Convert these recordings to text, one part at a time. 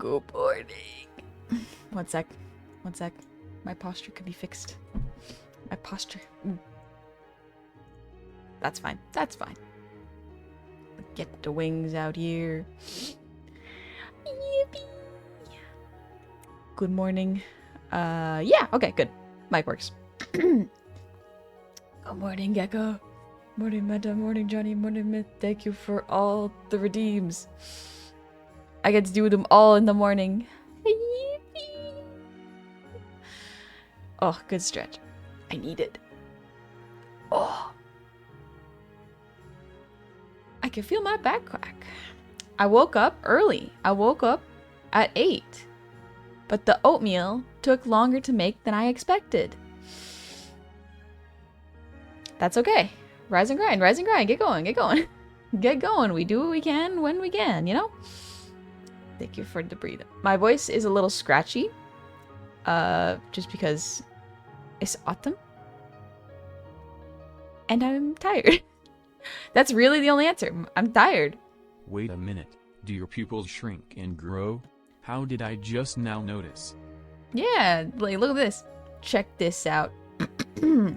Good morning. One sec. One sec. My posture could be fixed. My posture. That's fine. That's fine. Get the wings out here. Yippee. Good morning. Yeah, okay, good. Mic works. Good morning, Gecko. Morning, Meta. Morning, Johnny. Morning, Myth. Thank you for all the redeems. I get to do them all in the morning. Yippee. Oh, good stretch. I need it. Oh. I can feel my back crack. I woke up early. I woke up at 8. But the oatmeal took longer to make than I expected. That's okay. Rise and grind, rise and grind. Get going, get going. Get going. We do what we can when we can, you know? Thank you for the breathe. My voice is a little scratchy. Just because it's autumn. And I'm tired. That's really the only answer. I'm tired. Wait a minute. Do your pupils shrink and grow? How did I just now notice? Yeah, like, look at this. Check this out. They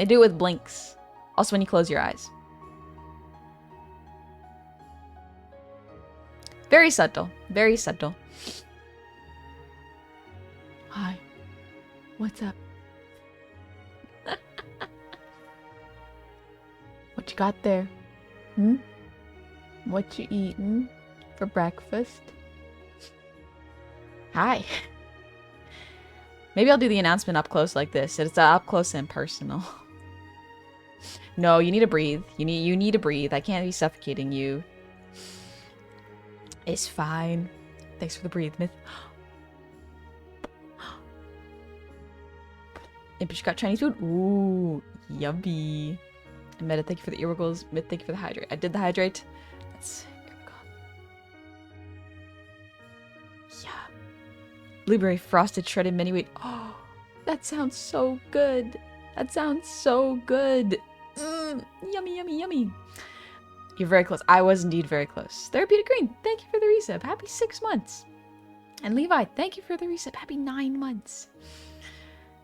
do it with blinks. Also when you close your eyes. Very subtle. Very subtle. Hi. What's up? What you got there? Hmm? What you eating for breakfast? Hi. Maybe I'll do the announcement up close like this. It's up close and personal. No, you need to breathe. You need to breathe. I can't be suffocating you. It's fine. Thanks for the breathe, Myth. Impish got Chinese food. Ooh, yummy. And Meta, thank you for the earwiggles. Myth, thank you for the hydrate. I did the hydrate. Here we go. Yeah. Blueberry frosted shredded mini wheat. Oh, that sounds so good. That sounds so good. Yummy, yummy, yummy. You're very close. I was indeed very close. Therapeutic Green, thank you for the resub. Happy 6 months. And Levi, thank you for the resub. Happy 9 months.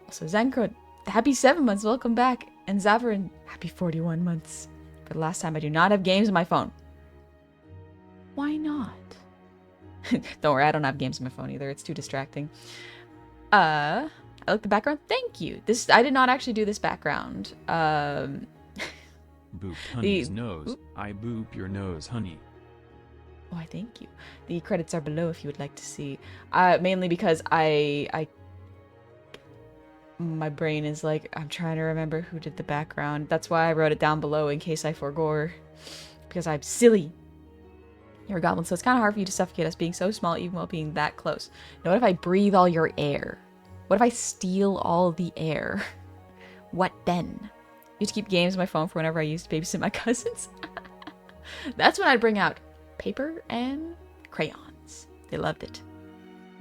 Also, Zancrod, happy 7 months. Welcome back. And Zavarin, happy 41 months. For the last time, I do not have games on my phone. Why not? Don't worry, I don't have games on my phone either. It's too distracting. I like the background. Thank you. I did not actually do this background. Boop honey's nose. I boop your nose, honey. Oh, I thank you. The credits are below if you would like to see. Mainly because my brain is like, I'm trying to remember who did the background. That's why I wrote it down below in case I forgore. Because I'm silly. You're a goblin, so it's kind of hard for you to suffocate us being so small even while being that close. Now what if I breathe all your air? What if I steal all the air? What then? I used to keep games on my phone for whenever I used to babysit my cousins. That's when I'd bring out paper and crayons. They loved it.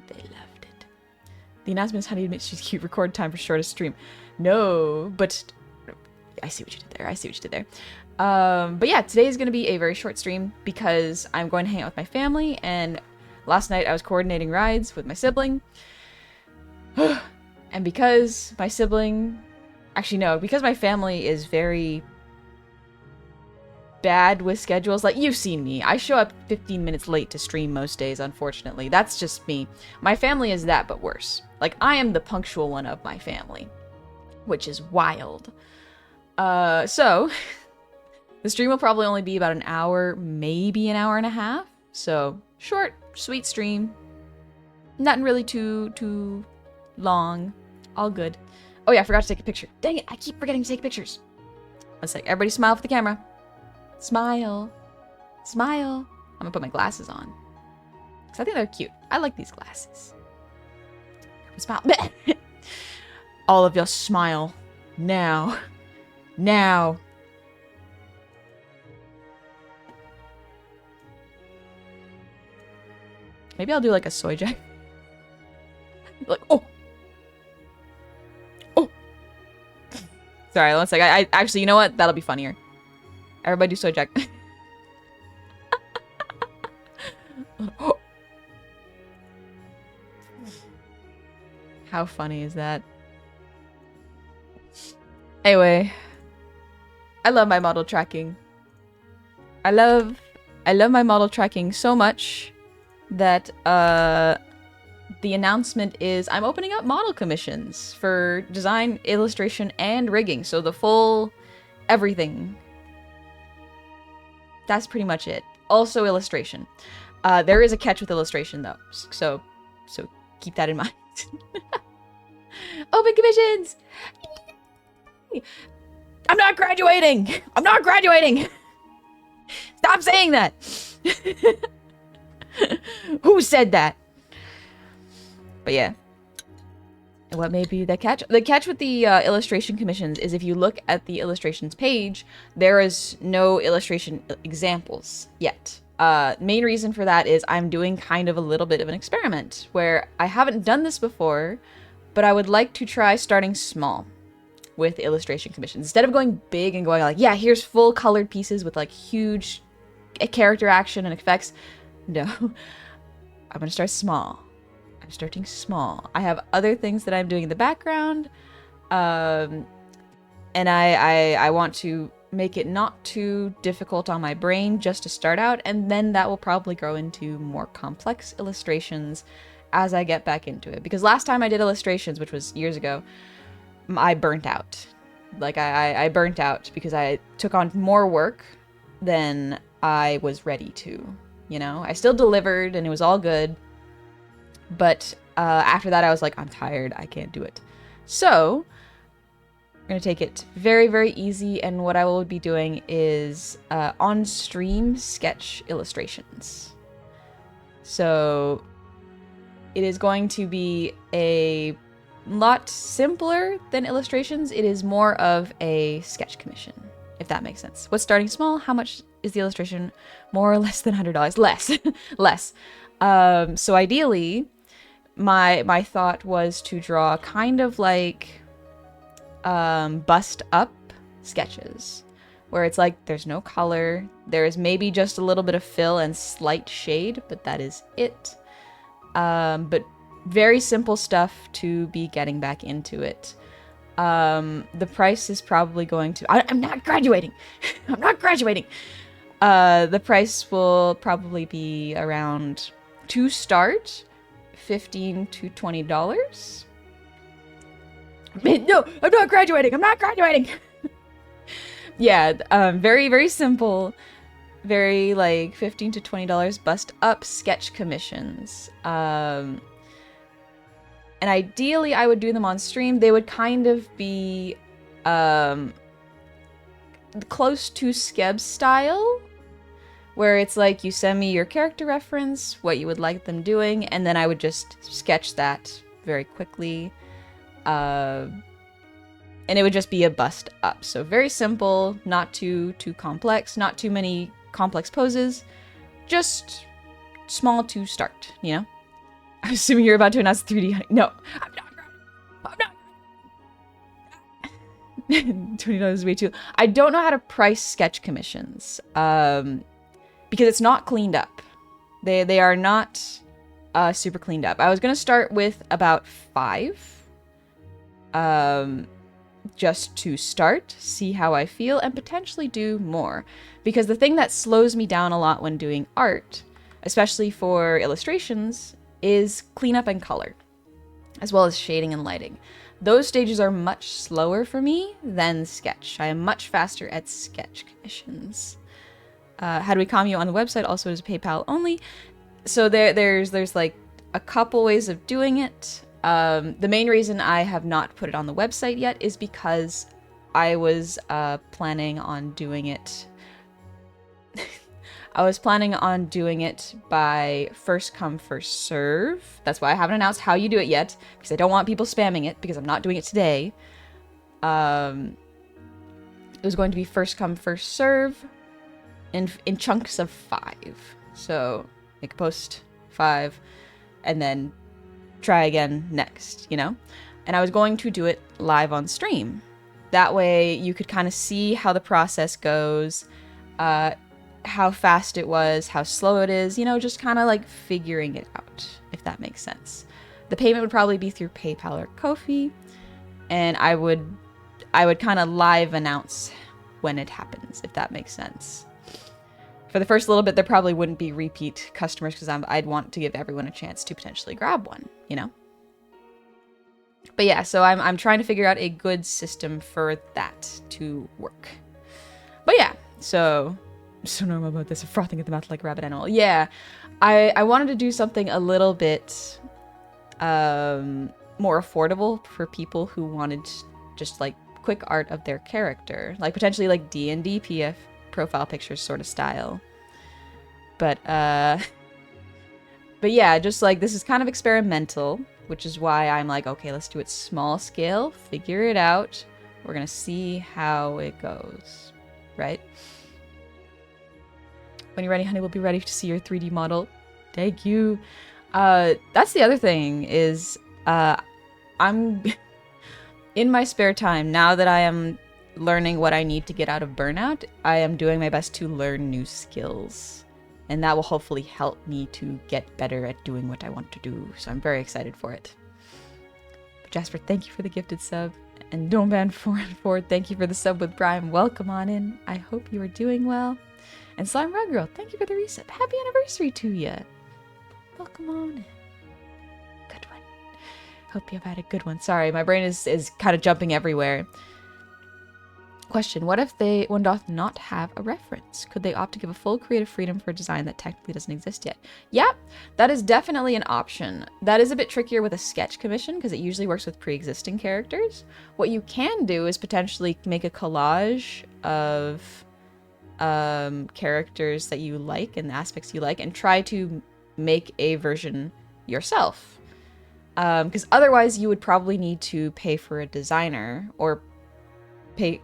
They loved it. The announcement is Honey admits she's cute. Record time for shortest stream. No, but I see what you did there. I see what you did there. But yeah, today is going to be a very short stream because I'm going to hang out with my family. And last night I was coordinating rides with my sibling. And because my sibling... Actually, no, because my family is very bad with schedules. Like, you've seen me. I show up 15 minutes late to stream most days, unfortunately. That's just me. My family is that, but worse. Like, I am the punctual one of my family, which is wild. So, the stream will probably only be about an hour, maybe an hour and a half. So, short, sweet stream. Nothing really too long. All good. Oh yeah, I forgot to take a picture. Dang it, I keep forgetting to take pictures. One sec, everybody smile for the camera. Smile. Smile. I'm gonna put my glasses on. Because I think they're cute. I like these glasses. Smile. All of y'all smile. Now. Now. Maybe I'll do like a soy jack. Like, oh. Sorry, one sec. I actually, you know what? That'll be funnier. Everybody do soy jack. How funny is that? Anyway, I love my model tracking. I love my model tracking so much that the announcement is I'm opening up model commissions for design, illustration, and rigging. So the full everything. That's pretty much it. Also illustration. There is a catch with illustration though. So keep that in mind. Open commissions! I'm not graduating! I'm not graduating! Stop saying that! Who said that? But yeah. And what may be the catch? The catch with the illustration commissions is if you look at the illustrations page, there is no illustration examples yet. Main reason for that is I'm doing kind of a little bit of an experiment where I haven't done this before, but I would like to try starting small with illustration commissions. Instead of going big and going like, yeah, here's full colored pieces with like huge character action and effects. No, I'm gonna start small. I'm starting small. I have other things that I'm doing in the background, and I want to make it not too difficult on my brain just to start out, and then that will probably grow into more complex illustrations as I get back into it. Because last time I did illustrations, which was years ago, I burnt out. Like, I burnt out because I took on more work than I was ready to, you know? I still delivered and it was all good, but after that I was like, I'm tired, I can't do it. So I'm gonna take it very, very easy, and what I will be doing is on-stream sketch illustrations. So it is going to be a lot simpler than illustrations. It is more of a sketch commission, if that makes sense. What's starting small? How much is the illustration? More or less than $100? Less. Less. So ideally, my thought was to draw kind of like bust up sketches where it's like there's no color, there is maybe just a little bit of fill and slight shade, but that is it. But very simple stuff to be getting back into it. The price is probably going to... I'm not graduating! I'm not graduating! The price will probably be around, to start, $15 to $20. No, I'm not graduating! I'm not graduating! Yeah, very, very simple. Very, like, $15 to $20 bust up sketch commissions. And ideally, I would do them on stream. They would kind of be close to Skeb style, where it's like you send me your character reference, what you would like them doing, and then I would just sketch that very quickly. And it would just be a bust up. So very simple, not too complex, not too many complex poses, just small to start, you know? I'm assuming you're about to announce 3D. No, I'm not. $20 is way too. I don't know how to price sketch commissions because it's not cleaned up. They are not super cleaned up. I was gonna start with about 5, just to start, see how I feel, and potentially do more. Because the thing that slows me down a lot when doing art, especially for illustrations, is cleanup and color, as well as shading and lighting. Those stages are much slower for me than sketch. I am much faster at sketch commissions. How do we com you on the website? Also is PayPal only. So there's like a couple ways of doing it. The main reason I have not put it on the website yet is because I was planning on doing it. I was planning on doing it by first come, first serve. That's why I haven't announced how you do it yet, because I don't want people spamming it, because I'm not doing it today. It was going to be first come, first serve in chunks of 5. So make a post 5 and then try again next, you know? And I was going to do it live on stream. That way you could kind of see how the process goes. how fast it was, how slow it is, you know, just kind of like figuring it out, if that makes sense. The payment would probably be through PayPal or Ko-fi, and I would kind of live announce when it happens, if that makes sense. For the first little bit, there probably wouldn't be repeat customers because I'd want to give everyone a chance to potentially grab one, you know? But yeah, so I'm trying to figure out a good system for that to work. But yeah, so normal about this, frothing at the mouth like a rabbit animal. Yeah, I wanted to do something a little bit more affordable for people who wanted just like quick art of their character, like potentially like D&D PF profile pictures sort of style. But yeah, just like this is kind of experimental, which is why I'm like, okay, let's do it small scale, figure it out. We're gonna see how it goes, right? When you're ready, honey, we'll be ready to see your 3D model. Thank you. That's the other thing is, I'm in my spare time, now that I am learning what I need to get out of burnout, I am doing my best to learn new skills. And that will hopefully help me to get better at doing what I want to do. So I'm very excited for it. But Jasper, thank you for the gifted sub. And Domeban414, thank you for the sub with Prime. Welcome on in. I hope you are doing well. And Slime Rug Girl, thank you for the resub. Happy anniversary to you. Welcome on in. Good one. Hope you've had a good one. Sorry, my brain is kind of jumping everywhere. Question, what if one doth not have a reference? Could they opt to give a full creative freedom for a design that technically doesn't exist yet? Yeah, that is definitely an option. That is a bit trickier with a sketch commission because it usually works with pre-existing characters. What you can do is potentially make a collage of characters that you like and aspects you like and try to make a version yourself. Because otherwise you would probably need to pay for a designer or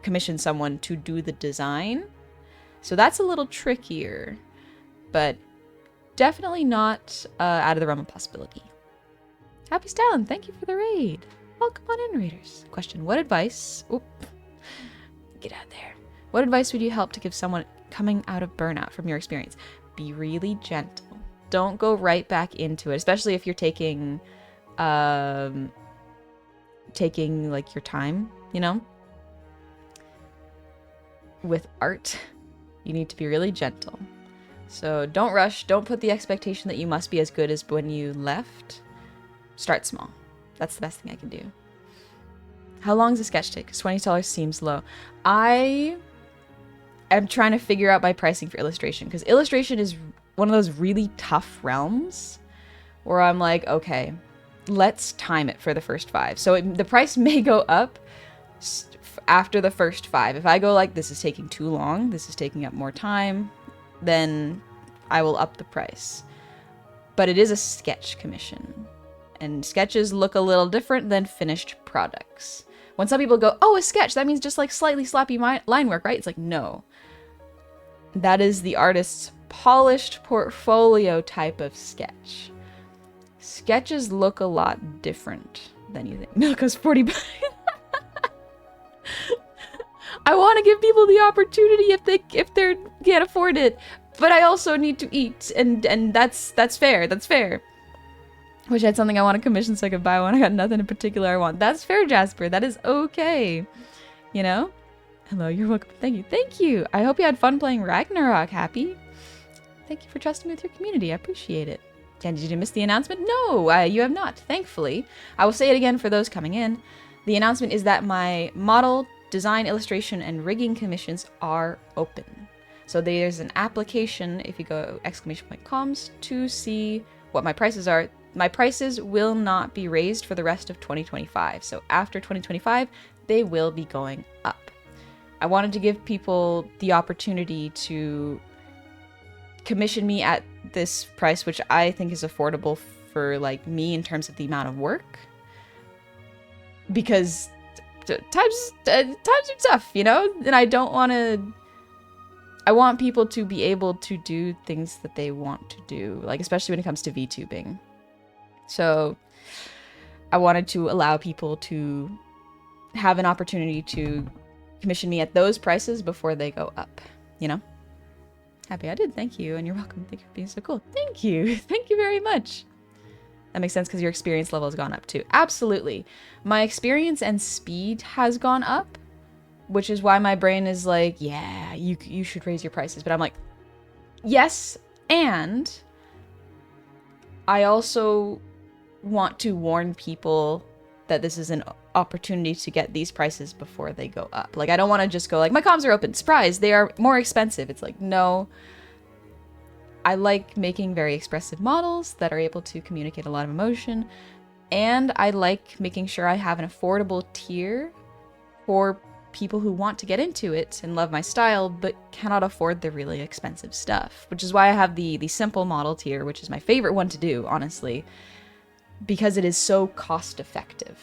commission someone to do the design. So that's a little trickier, but definitely not out of the realm of possibility. Happy Stalin, thank you for the raid. Welcome on in, raiders. Question, what advice... Oop. Get out there. What advice would you help to give someone coming out of burnout from your experience? Be really gentle. Don't go right back into it, especially if you're taking like your time, you know? With art, you need to be really gentle. So don't rush. Don't put the expectation that you must be as good as when you left. Start small. That's the best thing I can do. How long does a sketch take? Because $20 seems low. I am trying to figure out my pricing for illustration because illustration is one of those really tough realms where I'm like, okay, let's time it for the first 5. So the price may go up after the first 5. If I go like, this is taking too long, this is taking up more time, then I will up the price. But it is a sketch commission. And sketches look a little different than finished products. When some people go, oh, a sketch, that means just like slightly sloppy line work, right? It's like, no. That is the artist's polished portfolio type of sketch. Sketches look a lot different than you think. Milko's 40 bucks. I want to give people the opportunity if they can't afford it, but I also need to eat, and that's fair. That's fair. Wish I had something I want to commission so I could buy one. I got nothing in particular I want. That's fair, Jasper. That is okay. You know? Hello, you're welcome. Thank you. Thank you. I hope you had fun playing Ragnarok, Happy. Thank you for trusting me with your community. I appreciate it. Jen, did you miss the announcement? No, you have not, thankfully. I will say it again for those coming in. The announcement is that my model, design, illustration, and rigging commissions are open. So there's an application, if you go !comms, to see what my prices are. My prices will not be raised for the rest of 2025. So after 2025, they will be going up. I wanted to give people the opportunity to commission me at this price, which I think is affordable for like me in terms of the amount of work. Because times are tough, you know? And I don't want to... I want people to be able to do things that they want to do, like especially when it comes to VTubing. So I wanted to allow people to have an opportunity to commission me at those prices before they go up, you know? Happy I did. Thank you. And you're welcome. Thank you for being so cool. Thank you. Thank you very much. That makes sense because your experience level has gone up too. Absolutely. My experience and speed has gone up, which is why my brain is like, yeah, you should raise your prices. But I'm like, yes, and I also want to warn people that this is an opportunity to get these prices before they go up. Like, I don't want to just go like, my comms are open, surprise, they are more expensive. It's like, no. I like making very expressive models that are able to communicate a lot of emotion, and I like making sure I have an affordable tier for people who want to get into it and love my style but cannot afford the really expensive stuff, which is why I have the simple model tier, which is my favorite one to do, honestly, because it is so cost effective,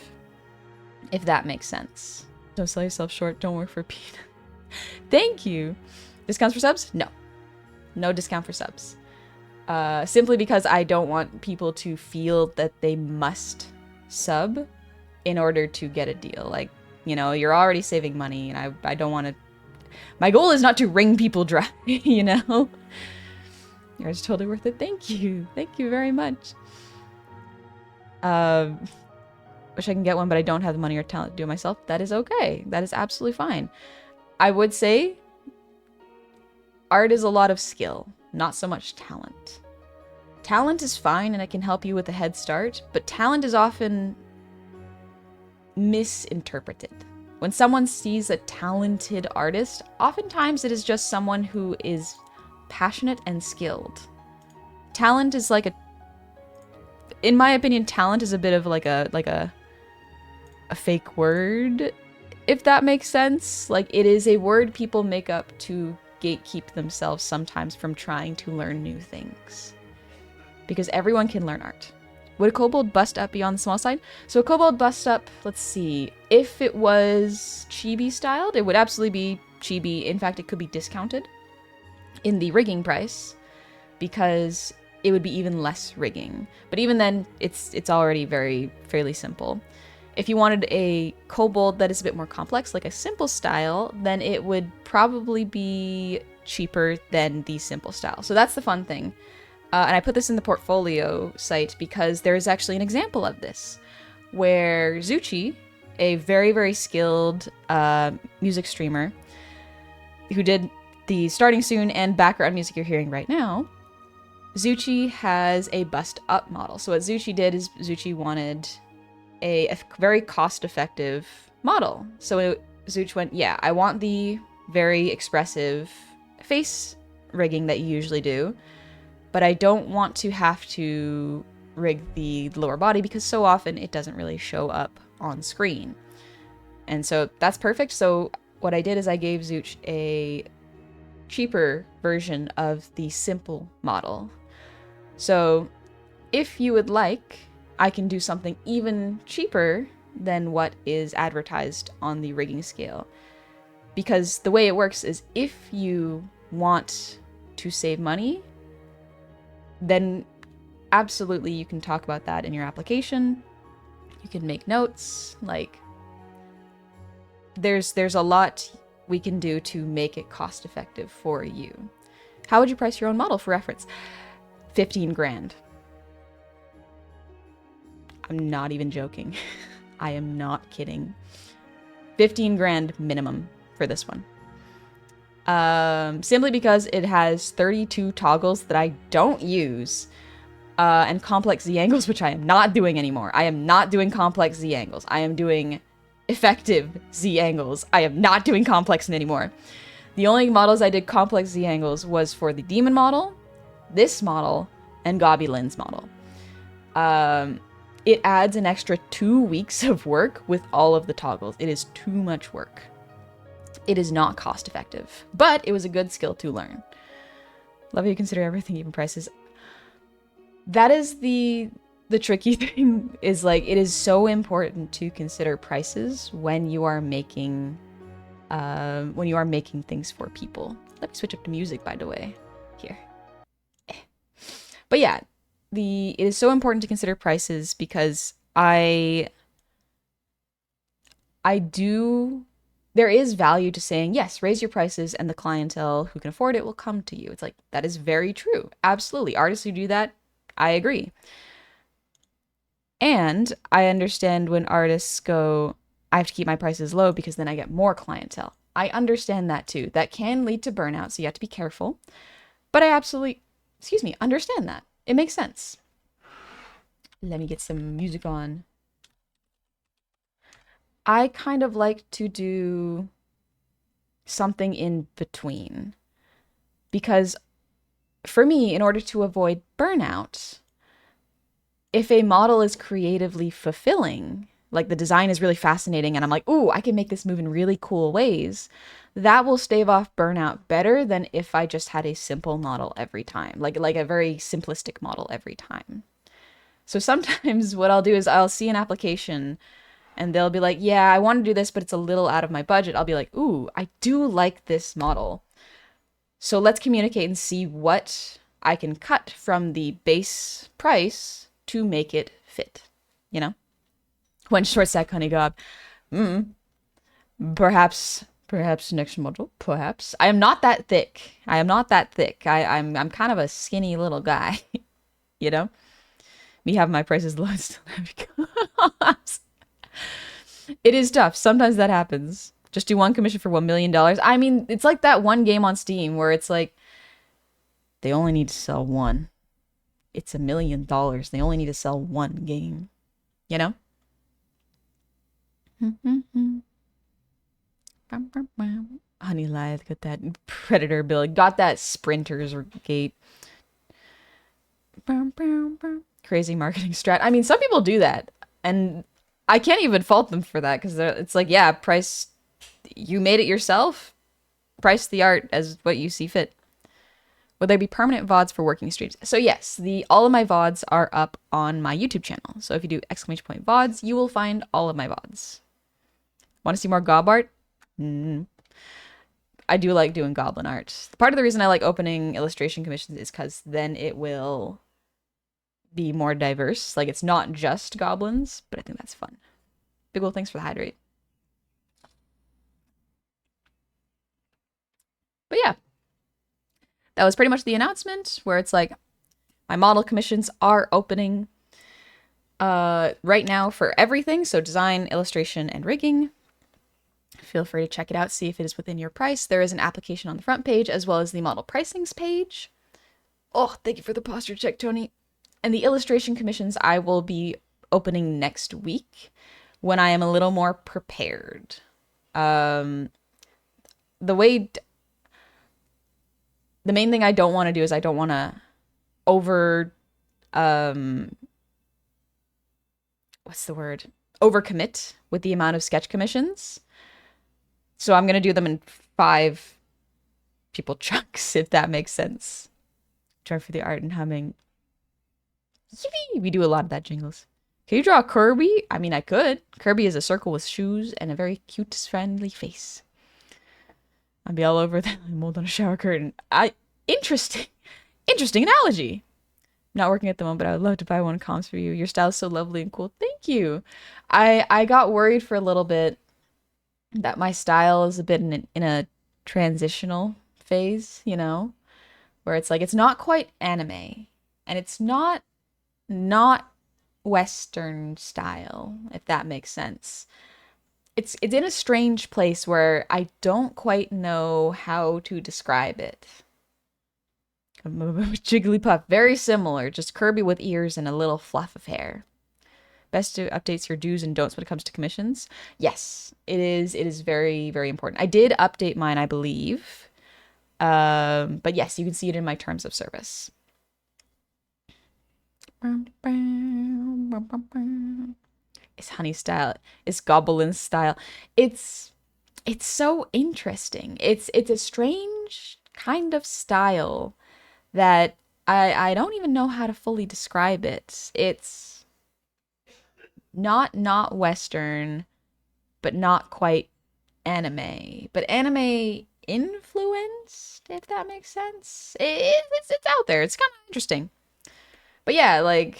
if that makes sense. Don't sell yourself short, don't work for peanut. Thank you. Discounts for subs? No discount for subs. Simply because I don't want people to feel that they must sub in order to get a deal. Like, you know, you're already saving money, and I don't want to... My goal is not to wring people dry, you know? Yours is totally worth it. Thank you. Thank you very much. Wish I can get one, but I don't have the money or talent to do it myself. That is okay. That is absolutely fine. I would say art is a lot of skill, not so much talent. Talent is fine and it can help you with a head start, but talent is often misinterpreted. When someone sees a talented artist, oftentimes it is just someone who is passionate and skilled. Talent is like in my opinion, talent is a bit of like a fake word, if that makes sense. Like, it is a word people make up to gatekeep themselves sometimes from trying to learn new things. Because everyone can learn art. Would a kobold bust up beyond the small side? So a kobold bust up, let's see. If it was chibi styled, it would absolutely be chibi. In fact, it could be discounted in the rigging price because it would be even less rigging. But even then, it's already fairly simple. If you wanted a kobold that is a bit more complex, like a simple style, then it would probably be cheaper than the simple style. So that's the fun thing. And I put this in the portfolio site because there is actually an example of this, where Zuchi, a very, very skilled music streamer, who did the Starting Soon and background music you're hearing right now, Zuchi has a bust-up model. So what Zuchi did is Zuchi wanted a very cost-effective model. So Zuchi went, yeah, I want the very expressive face rigging that you usually do, but I don't want to have to rig the lower body because so often it doesn't really show up on screen. And so that's perfect. So what I did is I gave Zuch a cheaper version of the simple model. So if you would like, I can do something even cheaper than what is advertised on the rigging scale. Because the way it works is if you want to save money, then absolutely you can talk about that in your application. You can make notes, like there's a lot we can do to make it cost effective for you. How would you price your own model for reference? 15 grand. I'm not even joking. I am not kidding. 15 grand minimum for this one. Simply because it has 32 toggles that I don't use, and complex Z angles, which I am not doing anymore. I am not doing complex Z angles. I am doing effective Z angles. I am not doing complex anymore. The only models I did complex Z angles was for the demon model, this model, and Gobulin's model. It adds an extra 2 weeks of work with all of the toggles. It is too much work. It is not cost effective, but it was a good skill to learn. Love you consider everything, even prices. That is the tricky thing, is like, it is so important to consider prices when you are making things for people. Let me switch up to music, by the way. Here. But yeah, it is so important to consider prices because I do there is value to saying, yes, raise your prices and the clientele who can afford it will come to you. It's like, that is very true. Absolutely. Artists who do that, I agree. And I understand when artists go, I have to keep my prices low because then I get more clientele. I understand that too. That can lead to burnout, so you have to be careful. But I absolutely, understand that. It makes sense. Let me get some music on. I kind of like to do something in between. Because for me, in order to avoid burnout, if a model is creatively fulfilling, like the design is really fascinating and I'm like, ooh, I can make this move in really cool ways, that will stave off burnout better than if I just had a simple model every time, like a very simplistic model every time. So sometimes what I'll do is I'll see an application and they'll be like, yeah, I want to do this, but it's a little out of my budget. I'll be like, ooh, I do like this model. So let's communicate and see what I can cut from the base price to make it fit, you know? One short stack honey gob. Perhaps next model. Perhaps. I am not that thick. I'm kind of a skinny little guy. You know? Me having my prices low still because it is tough. Sometimes that happens. Just do one commission for $1 million. I mean, it's like that one game on Steam where it's like they only need to sell one. It's $1 million. They only need to sell one game. You know? Honey Lithe got that Predator build, got that Sprinter's gate. Crazy marketing strat. I mean, some people do that, and I can't even fault them for that because it's like, yeah, price. You made it yourself. Price the art as what you see fit. Will there be permanent VODs for working streams? So yes, all of my VODs are up on my YouTube channel. So if you do ! VODs, you will find all of my VODs. Want to see more gob art? I do like doing goblin art. Part of the reason I like opening illustration commissions is because then it will be more diverse. Like, it's not just goblins, but I think that's fun. Big ol' thanks for the hydrate. But yeah, that was pretty much the announcement, where it's like, my model commissions are opening right now for everything. So design, illustration, and rigging. Feel free to check it out, see if it is within your price. There is an application on the front page as well as the model pricings page. Oh, thank you for the posture check, Tony. And the illustration commissions I will be opening next week when I am a little more prepared. The main thing I don't want to do is I don't want to overcommit with the amount of sketch commissions. So I'm going to do them in 5 people chunks, if that makes sense. Try for the art and humming. Yippee! We do a lot of that, Jingles. Can you draw a Kirby? I mean, I could. Kirby is a circle with shoes and a very cute, friendly face. I'll be all over the mold on a shower curtain. Interesting analogy. Not working at the moment, but I would love to buy one comps for you. Your style is so lovely and cool. Thank you. I got worried for a little bit that my style is a bit in a transitional phase, you know, where it's like, it's not quite anime and it's not Western style, if that makes sense. It's in a strange place where I don't quite know how to describe it. Jigglypuff, very similar, just Kirby with ears and a little fluff of hair. Best to updates your do's and don'ts when it comes to commissions. Yes, it is very, very important. I did update mine, I believe. But yes, you can see it in my terms of service. It's honey style. It's goblin style. It's so interesting. It's a strange kind of style that I don't even know how to fully describe it. It's not Western, but not quite anime. But anime influenced, if that makes sense. It's out there. It's kind of interesting. But yeah, like,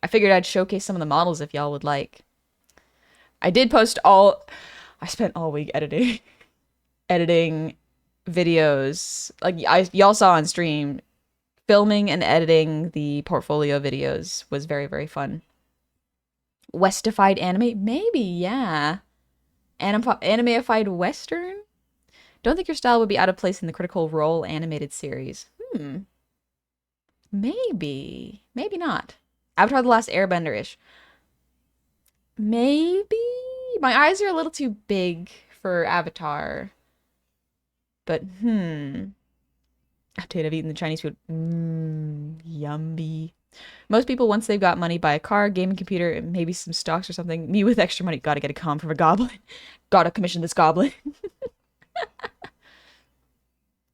I figured I'd showcase some of the models if y'all would like. I spent all week editing. editing videos. Like y'all saw on stream, filming and editing the portfolio videos was very, very fun. Westified anime? Maybe, yeah. Animeified Western? Don't think your style would be out of place in the Critical Role animated series. Maybe. Maybe not. Avatar The Last Airbender-ish. Maybe? My eyes are a little too big for Avatar. But, Update, I've eaten the Chinese food. Yummy. Most people, once they've got money, buy a car, gaming computer, and maybe some stocks or something. Me with extra money, gotta get a comm from a goblin. Gotta commission this goblin.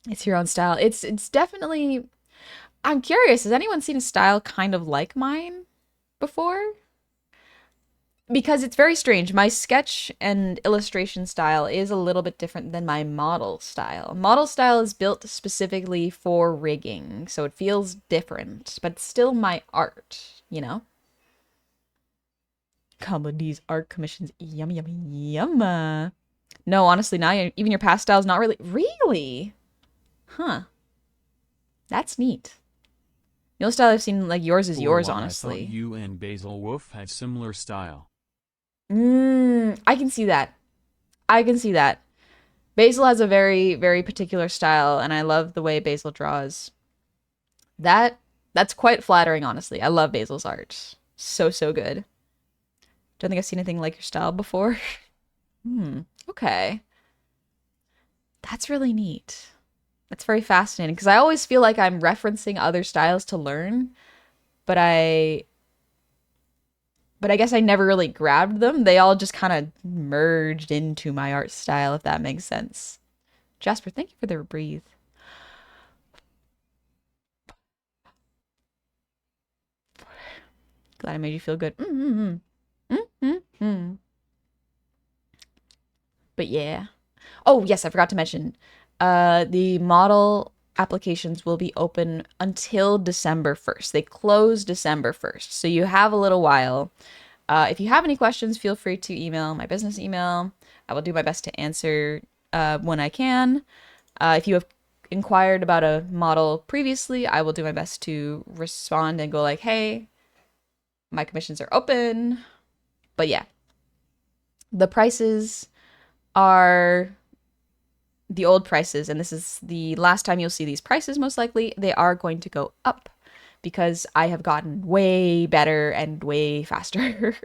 It's your own style. It's definitely... I'm curious, has anyone seen a style kind of like mine before? Because it's very strange. My sketch and illustration style is a little bit different than my model style. Model style is built specifically for rigging, so it feels different, but it's still my art, you know? Comedies, art commissions, yum, yum, yum. No, honestly, now even your past not really... Really? Huh. That's neat. The only style I've seen like yours is yours, honestly. I thought you and Basil Wolf had similar style. I can see that. I can see that. Basil has a very, very particular style, and I love the way Basil draws. That's quite flattering, honestly. I love Basil's art. So, so good. Don't think I've seen anything like your style before. Okay. That's really neat. That's very fascinating, because I always feel like I'm referencing other styles to learn, but I guess I never really grabbed them. They all just kind of merged into my art style, if that makes sense. Jasper, thank you for the breathe. Glad I made you feel good. But yeah. Oh, yes, I forgot to mention. The model applications will be open until December 1st. They close December 1st, so you have a little while. If you have any questions, feel free to email my business email. I will do my best to answer when I can. If you have inquired about a model previously, I will do my best to respond and go like, hey, my commissions are open. But yeah, the prices are the old prices, and this is the last time you'll see these prices, most likely. They are going to go up because I have gotten way better and way faster.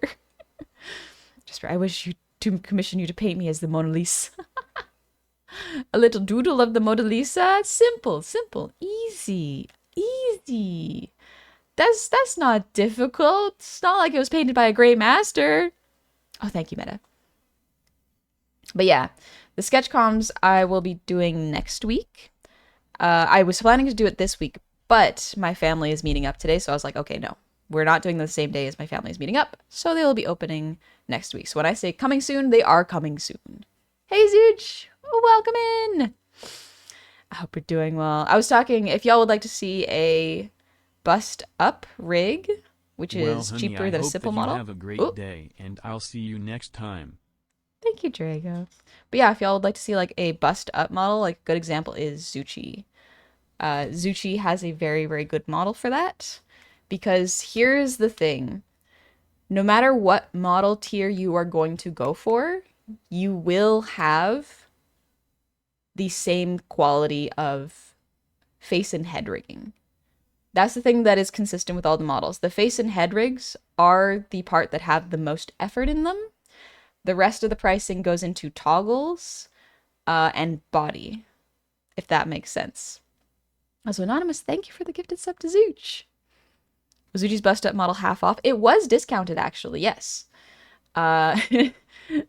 Just, I wish to commission you to paint me as the Mona Lisa. A little doodle of the Mona Lisa. Simple, simple, easy, easy. That's not difficult. It's not like it was painted by a great master. Oh, thank you, Meta. But yeah, the sketch comms I will be doing next week. I was planning to do it this week, but my family is meeting up today, so I was like, okay, no, we're not doing the same day as my family is meeting up, so they will be opening next week. So when I say coming soon, they are coming soon. Hey, Zooch! Welcome in! I hope you're doing well. I was talking, if y'all would like to see a bust-up rig, which is honey, cheaper than a simple model. Have a great day, and I'll see you next time. Thank you, Drago. But yeah, if y'all would like to see like a bust-up model, like a good example is Zuchi. Zuchi has a very, very good model for that, because here's the thing. No matter what model tier you are going to go for, you will have the same quality of face and head rigging. That's the thing that is consistent with all the models. The face and head rigs are the part that have the most effort in them. The rest of the pricing goes into toggles and body, if that makes sense. Also, Anonymous, thank you for the gifted sub to Zooch. Was Zuchi's bust-up model half off? It was discounted, actually, yes.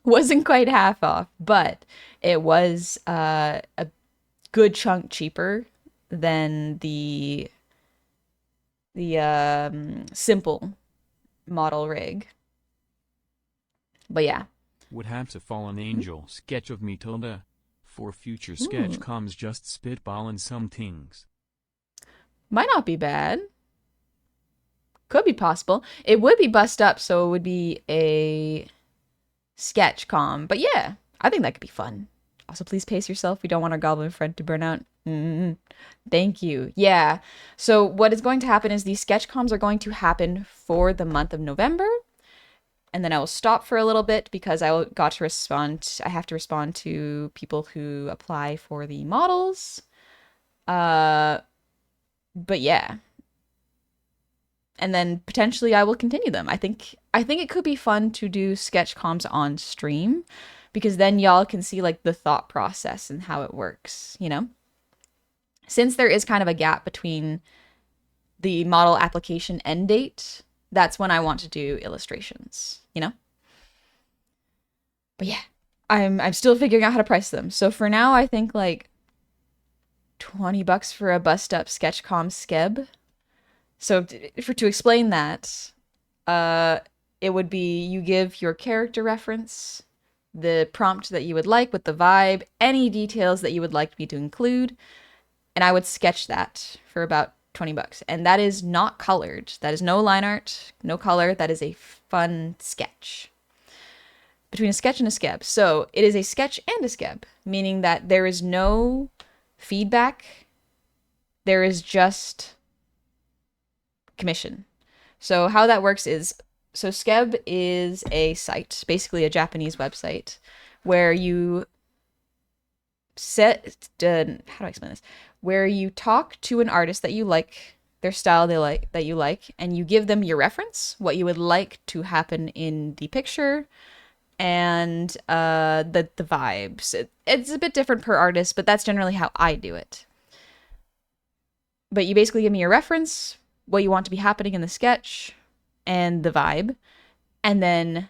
Wasn't quite half off, but it was a good chunk cheaper than the simple model rig. But yeah. Would have to Fallen Angel sketch of me tilde. For future sketch comes just spitballin' some things. Might not be bad. Could be possible. It would be bust up, so it would be a sketch com. But yeah, I think that could be fun. Also, please pace yourself. We don't want our goblin friend to burn out. Thank you. Yeah. So what is going to happen is these sketch comms are going to happen for the month of November. And then I will stop for a little bit because I have to respond to people who apply for the models. But yeah. And then potentially I will continue them. I think it could be fun to do sketch comms on stream because then y'all can see like the thought process and how it works, you know? Since there is kind of a gap between the model application end date, that's when I want to do illustrations, you know? But yeah, I'm still figuring out how to price them. So for now, I think like $20 for a bust up Sketchcom skeb. So to explain that, it would be you give your character reference, the prompt that you would like with the vibe, any details that you would like me to include, and I would sketch that for about $20. And that is not colored. That is no line art, no color. That is a fun sketch. Between a sketch and a skeb. So it is a sketch and a skeb, meaning that there is no feedback. There is just commission. So how that works is, so Skeb is a site, basically a Japanese website, where you how do I explain this? Where you talk to an artist that you like, their style that you like, and you give them your reference, what you would like to happen in the picture, and the vibes. It's a bit different per artist, but that's generally how I do it. But you basically give me your reference, what you want to be happening in the sketch, and the vibe, and then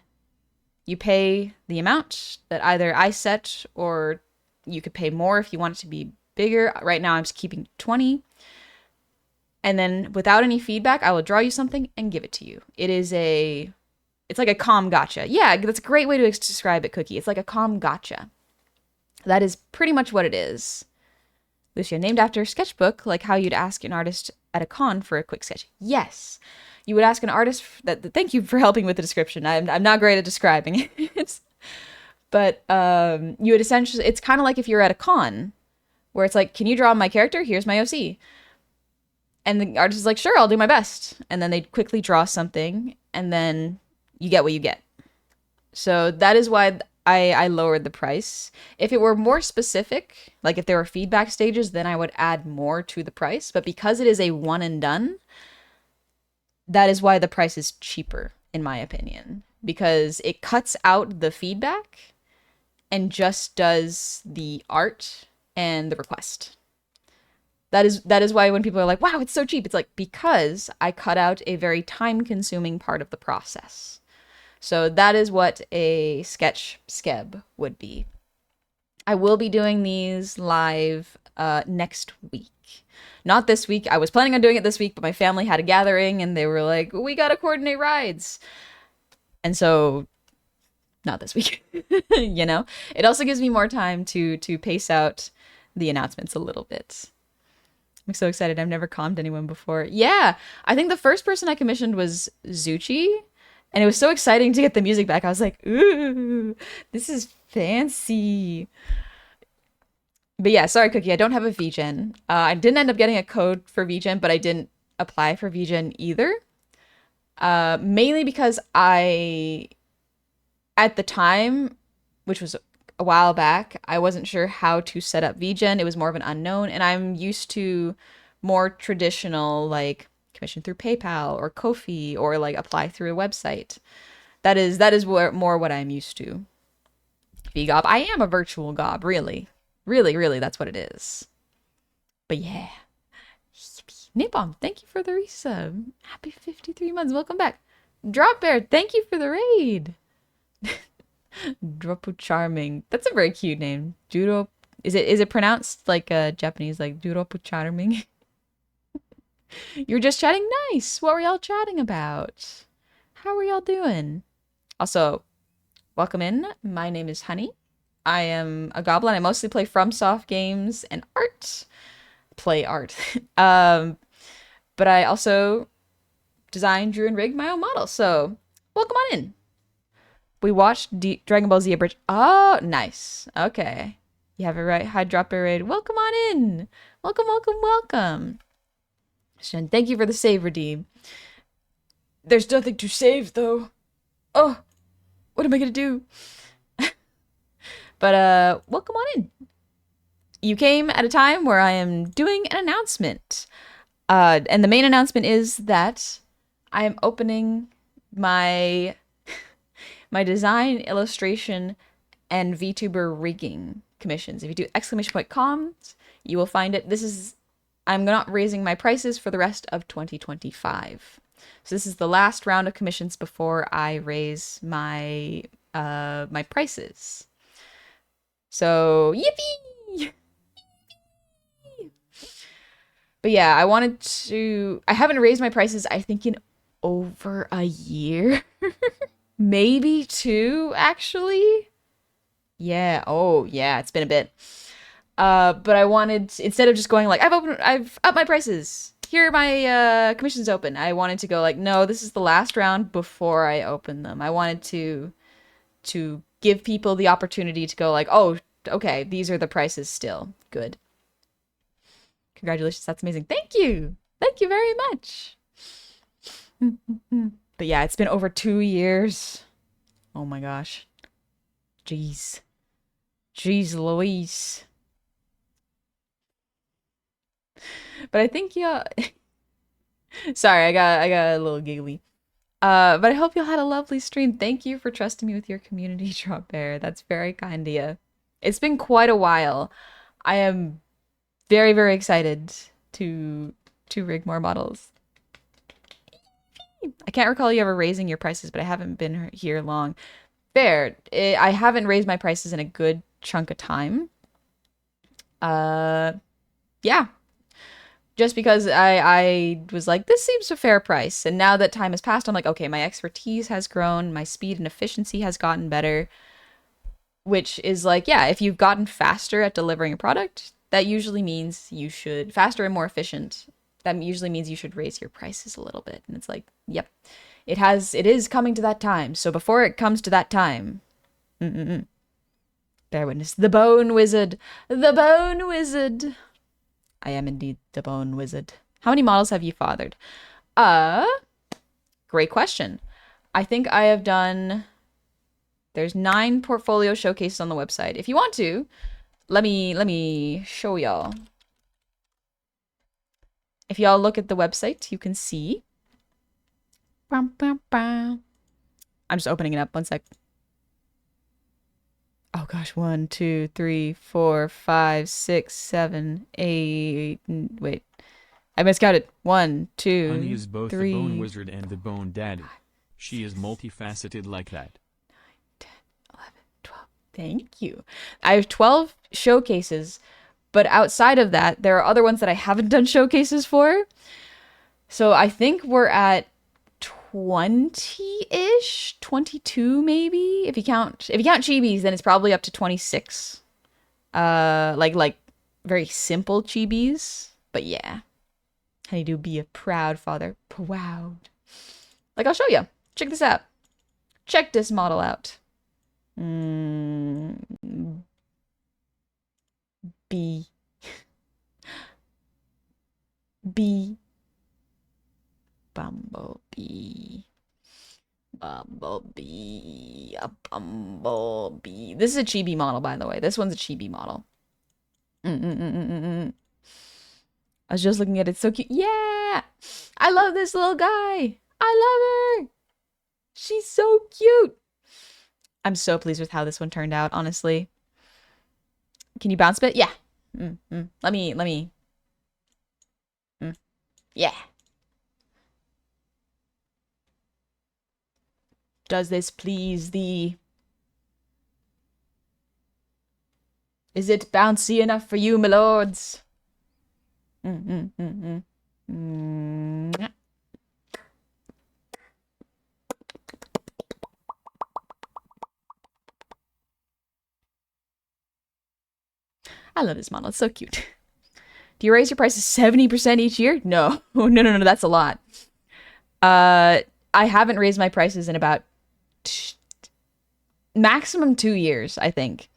you pay the amount that either I set, or you could pay more if you want it to be bigger. Right now I'm just keeping 20. And then without any feedback, I will draw you something and give it to you. It's like a calm gotcha. Yeah, that's a great way to describe it, Cookie. It's like a calm gotcha. That is pretty much what it is. Lucia, named after a sketchbook, like how you'd ask an artist at a con for a quick sketch. Yes. You would ask an artist thank you for helping with the description. I'm not great at describing it. But you would essentially, it's kind of like if you're at a con where it's like, can you draw my character? Here's my OC. And the artist is like, sure, I'll do my best. And then they quickly draw something, and then you get what you get. So that is why I lowered the price. If it were more specific, like if there were feedback stages, then I would add more to the price. But because it is a one and done, that is why the price is cheaper, in my opinion. Because it cuts out the feedback and just does the art and the request. That is why when people are like, wow, it's so cheap, it's like, because I cut out a very time-consuming part of the process. So that is what a sketch skeb would be. I will be doing these live next week. Not this week. I was planning on doing it this week, but my family had a gathering and they were like, we gotta coordinate rides. And so, not this week, you know? It also gives me more time to pace out the announcements a little bit. I'm so excited. I've never commed anyone before. Yeah, I think the first person I commissioned was Zuchi. And it was so exciting to get the music back. I was like, ooh, this is fancy. But yeah, sorry, Cookie, I don't have a VGen. I didn't end up getting a code for VGen, but I didn't apply for VGen either. Mainly because at the time, which was a while back, I wasn't sure how to set up VGen. It was more of an unknown, and I'm used to more traditional, like, commission through PayPal or Ko-fi, or like apply through a website. That is more what I'm used to. VGob. I am a virtual gob, really. Really, that's what it is. But yeah. Nipom, thank you for the resub. Happy 53 months. Welcome back. Drop Bear, thank you for the raid. Dropu Charming. That's a very cute name. Juro. Is it pronounced like Japanese, like Juropu Charming? You're just chatting nice. What were y'all chatting about? How are y'all doing? Also, welcome in. My name is Honey. I am a goblin. I mostly play FromSoft games and art. Play art. But I also design, drew, and rigged my own model. So, welcome on in. We watched Dragon Ball Z Abridged. Oh, nice. Okay. You have it right. Hi, Dropper Raid. Welcome on in. Welcome, welcome, welcome. Shen, thank you for the save redeem. There's nothing to save, though. Oh, what am I gonna do? But, welcome on in. You came at a time where I am doing an announcement. And the main announcement is that I am opening my my design, illustration, and VTuber rigging commissions. If you do !comms, you will find it. I'm not raising my prices for the rest of 2025. So this is the last round of commissions before I raise my my prices. So yippee! But yeah, I haven't raised my prices, I think, in over a year. Maybe 2, actually. Yeah. Oh, yeah. It's been a bit. But I wanted, instead of just going like, I've upped my prices. Here are my commissions open. I wanted to go like, no, this is the last round before I open them. I wanted to give people the opportunity to go like, oh, okay, these are the prices still. Good. Congratulations. That's amazing. Thank you. Thank you very much. But yeah, it's been over 2 years. Oh my gosh. Jeez. Jeez Louise. But I think yeah. Sorry, I got a little giggly. But I hope you all had a lovely stream. Thank you for trusting me with your community, Drop Bear. That's very kind of you. It's been quite a while. I am very, very excited to rig more models. I can't recall you ever raising your prices, but I haven't been here long. Fair. I haven't raised my prices in a good chunk of time. Yeah. Just because I was like, this seems a fair price. And now that time has passed, I'm like, okay, my expertise has grown, my speed and efficiency has gotten better. Which is like, yeah, if you've gotten faster at delivering a product, that usually means you should, faster and more efficient, that usually means you should raise your prices a little bit. And it's like, yep, it is coming to that time. So before it comes to that time, bear witness, the Bone Wizard, the Bone Wizard. I am indeed the Bone Wizard. How many models have you fathered? Great question. I think I have done, there's 9 portfolio showcases on the website. If you want to, let me show y'all. If y'all look at the website, you can see. I'm just opening it up. 1 sec. Oh gosh, 1, 2, 3, 4, 5, 6, 7, 8. Wait, I miscounted. 1, 2, Honey is both 3, the Bone Wizard and the Bone Daddy. She is multifaceted like that. 9, 10, 11, 12. Thank you. I have 12 showcases, but outside of that, there are other ones that I haven't done showcases for. So I think we're at 20-ish, 22 maybe. If you count chibis, then it's probably up to 26. Like very simple chibis. But yeah. Honeydew, be a proud father. Proud. Like, I'll show you. Check this out. Check this model out. B. B. Bumblebee. Bumblebee. A bumblebee. This is a chibi model, by the way. This one's a chibi model. I was just looking at it. So cute. Yeah! I love this little guy. I love her. She's so cute. I'm so pleased with how this one turned out, honestly. Can you bounce a bit? Yeah. Let me. Yeah. Does this please thee? Is it bouncy enough for you, my lords? I love this model. It's so cute. Do you raise your prices 70% each year? No. No. That's a lot. I haven't raised my prices in about maximum 2 years, I think.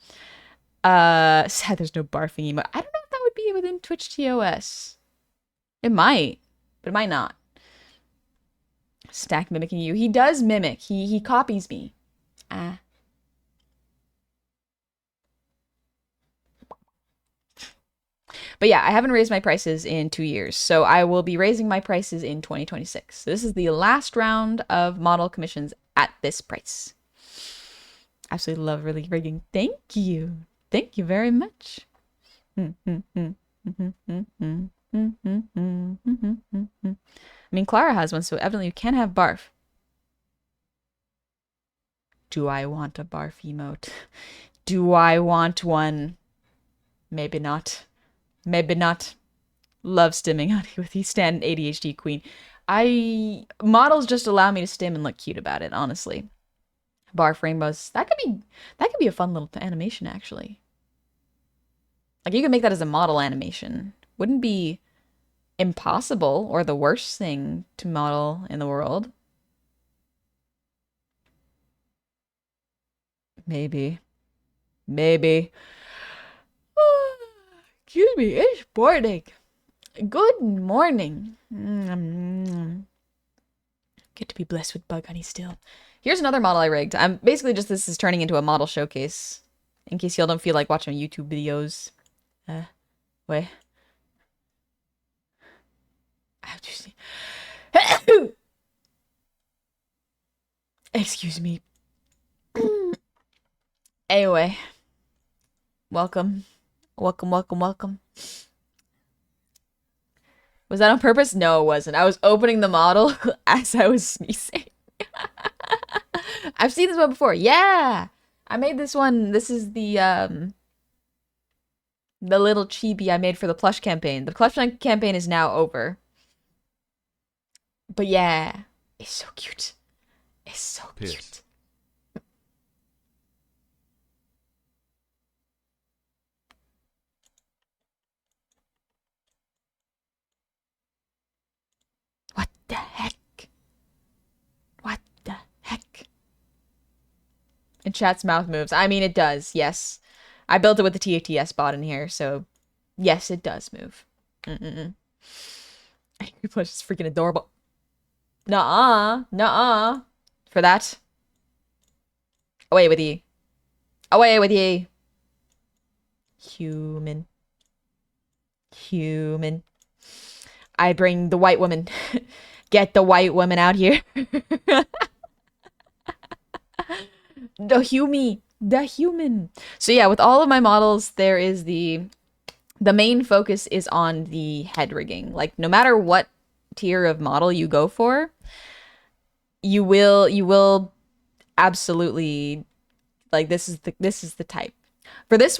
Sad there's no barfing emote. I don't know if that would be within Twitch TOS. It might, but it might not. Stack mimicking you. He does mimic. He copies me. Ah. But yeah, I haven't raised my prices in 2 years, so I will be raising my prices in 2026. This is the last round of model commissions at this price. Absolutely love really rigging. Thank you. Thank you very much. I mean, Clara has one, so evidently you can have barf. Do I want a barf emote? Do I want one? Maybe not. Maybe not. Love stimming honey with you stand ADHD queen. Models just allow me to stim and look cute about it, honestly. Barf rainbows. That could be a fun little animation, actually. Like, you could make that as a model animation. Wouldn't be impossible or the worst thing to model in the world. Maybe. Maybe. Excuse me, it's morning. Good morning. Get to be blessed with bug honey still. Here's another model I rigged. I'm basically just, this is turning into a model showcase. In case y'all don't feel like watching YouTube videos. Wait. I have to see. Excuse me. Anyway. Welcome. Welcome, welcome, welcome. Was that on purpose? No, it wasn't. I was opening the model as I was sneezing. I've seen this one before. Yeah! I made this one. This is the little chibi I made for the plush campaign. The plush campaign is now over. But yeah, it's so cute. It's so cute. What the heck? What the heck? And chat's mouth moves. I mean, it does, yes. I built it with the TATS bot in here, so yes, it does move. Angry Plush is freaking adorable. Nuh-uh. Nuh-uh. For that. Away with ye. Away with ye. Human. Human. I bring the white woman. Get the white woman out here. The human. So yeah, with all of my models, there is the main focus is on the head rigging. Like, no matter what tier of model you go for, you will absolutely, like, this is the type. For this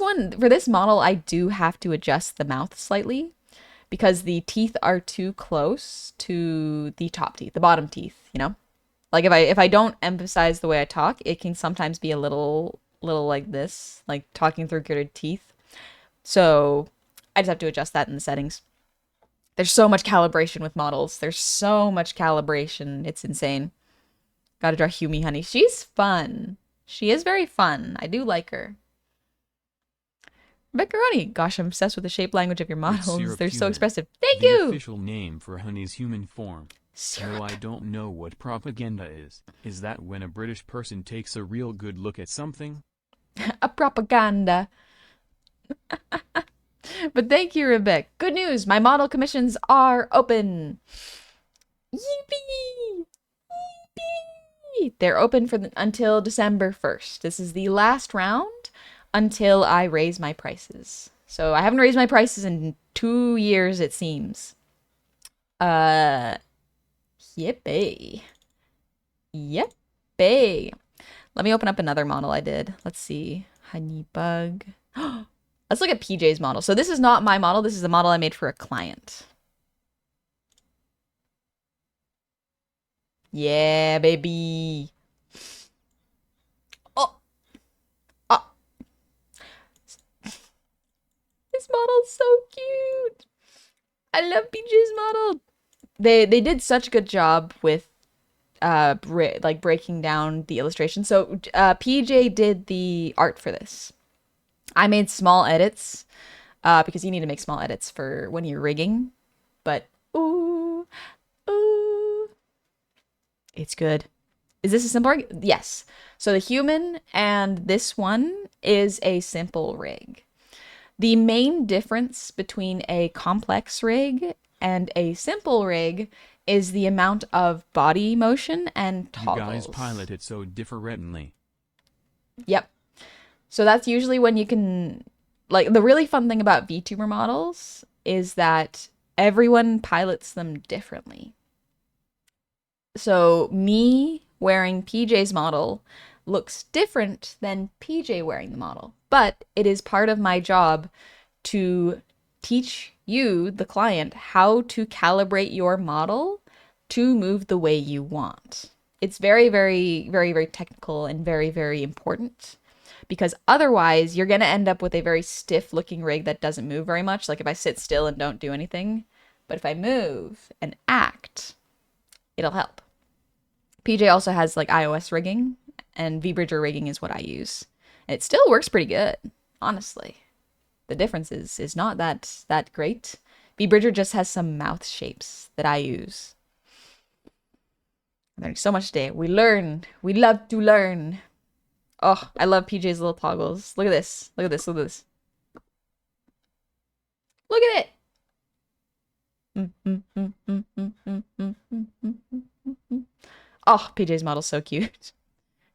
model, I do have to adjust the mouth slightly because the teeth are too close to the top teeth, the bottom teeth, you know? Like, if I don't emphasize the way I talk, it can sometimes be a little like this, like talking through gritted teeth. So I just have to adjust that in the settings. There's so much calibration with models. There's so much calibration. It's insane. Gotta draw Humi Honey. She's fun. She is very fun. I do like her. Rebecca Ronnie. Gosh, I'm obsessed with the shape language of your models. They're so expressive. Thank you! The official name for Honey's human form. No, I don't know what propaganda is. Is that when a British person takes a real good look at something? A propaganda. But thank you, Rebecca. Good news. My model commissions are open. Yippee! Yippee! They're open for until December 1st. This is the last round until I raise my prices. So I haven't raised my prices in 2 years, it seems. Yippee. Yippee. Let me open up another model I did. Let's see. Honeybug. Let's look at PJ's model. So this is not my model. This is a model I made for a client. Yeah, baby. Oh. Oh. This model's so cute. I love PJ's model. They did such a good job with like breaking down the illustration. So PJ did the art for this. I made small edits because you need to make small edits for when you're rigging. But ooh, ooh, it's good. Is this a simple rig? Yes. So the human and this one is a simple rig. The main difference between a complex rig and a simple rig is the amount of body motion and You guys toggles. pilot it so differently. Yep. So that's usually when you can, like, the really fun thing about VTuber models is that everyone pilots them differently. So me wearing PJ's model looks different than PJ wearing the model, but it is part of my job to teach you, the client, how to calibrate your model to move the way you want. It's very, very, very, very technical and very, very important because otherwise you're going to end up with a very stiff looking rig that doesn't move very much. Like if I sit still and don't do anything, but if I move and act, it'll help. PJ also has like iOS rigging, and VBridger rigging is what I use. And it still works pretty good, honestly. The difference is not that great. VBridger just has some mouth shapes that I use. I'm learning so much today. We learn. We love to learn. Oh, I love PJ's little toggles. Look at this. Look at this. Look at this. Look at it. Oh, PJ's model's so cute.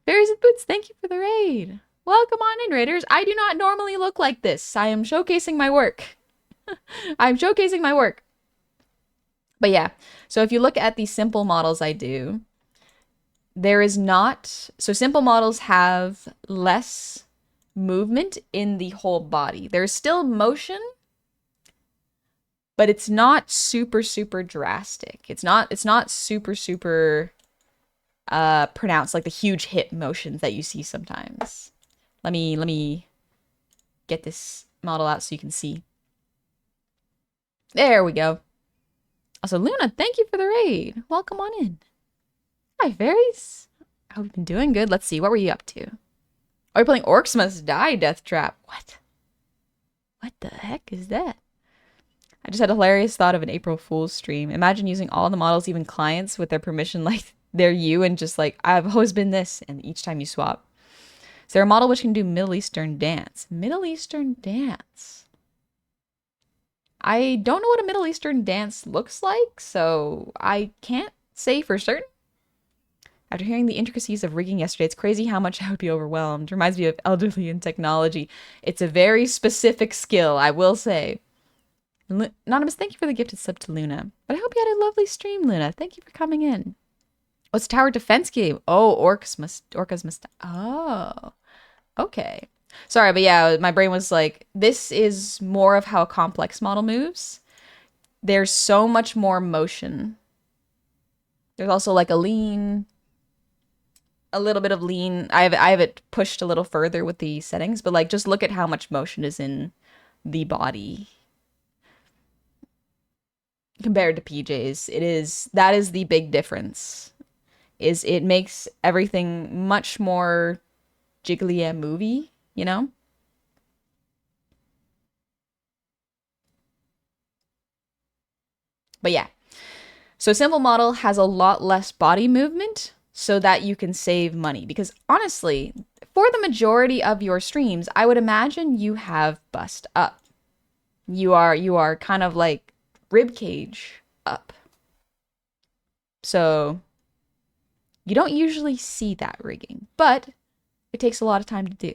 Fairies and Boots, thank you for the raid. Welcome on in, Raiders. I do not normally look like this. I am showcasing my work. I'm showcasing my work. But yeah, so if you look at the simple models I do, there is not... So simple models have less movement in the whole body. There's still motion, but it's not super, super drastic. It's not super, super pronounced, like the huge hip motions that you see sometimes. Let me get this model out so you can see. There we go. Also, Luna, thank you for the raid. Welcome on in. Hi, fairies. I hope you've been doing good. Let's see, what were you up to? Oh, you're playing Orcs Must Die Death Trap. What? What the heck is that? I just had a hilarious thought of an April Fool's stream. Imagine using all the models, even clients, with their permission, like they're you, and just like, I've always been this, and each time you swap. Is there a model which can do Middle Eastern dance? Middle Eastern dance. I don't know what a Middle Eastern dance looks like, so I can't say for certain. After hearing the intricacies of rigging yesterday, it's crazy how much I would be overwhelmed. Reminds me of elderly in technology. It's a very specific skill, I will say. Anonymous, thank you for the gifted sub to Luna. But I hope you had a lovely stream, Luna. Thank you for coming in. Oh, it's a tower defense game. Oh, orcas must. Oh, okay. Sorry, but yeah, my brain was like, this is more of how a complex model moves. There's so much more motion. There's also like a little bit of lean. I have it pushed a little further with the settings, but like just look at how much motion is in the body compared to PJ's. That is the big difference. Is it makes everything much more jiggly and movie, you know? But yeah. So a simple model has a lot less body movement so that you can save money. Because honestly, for the majority of your streams, I would imagine you have bust up. You are kind of like rib cage up. So you don't usually see that rigging, but it takes a lot of time to do.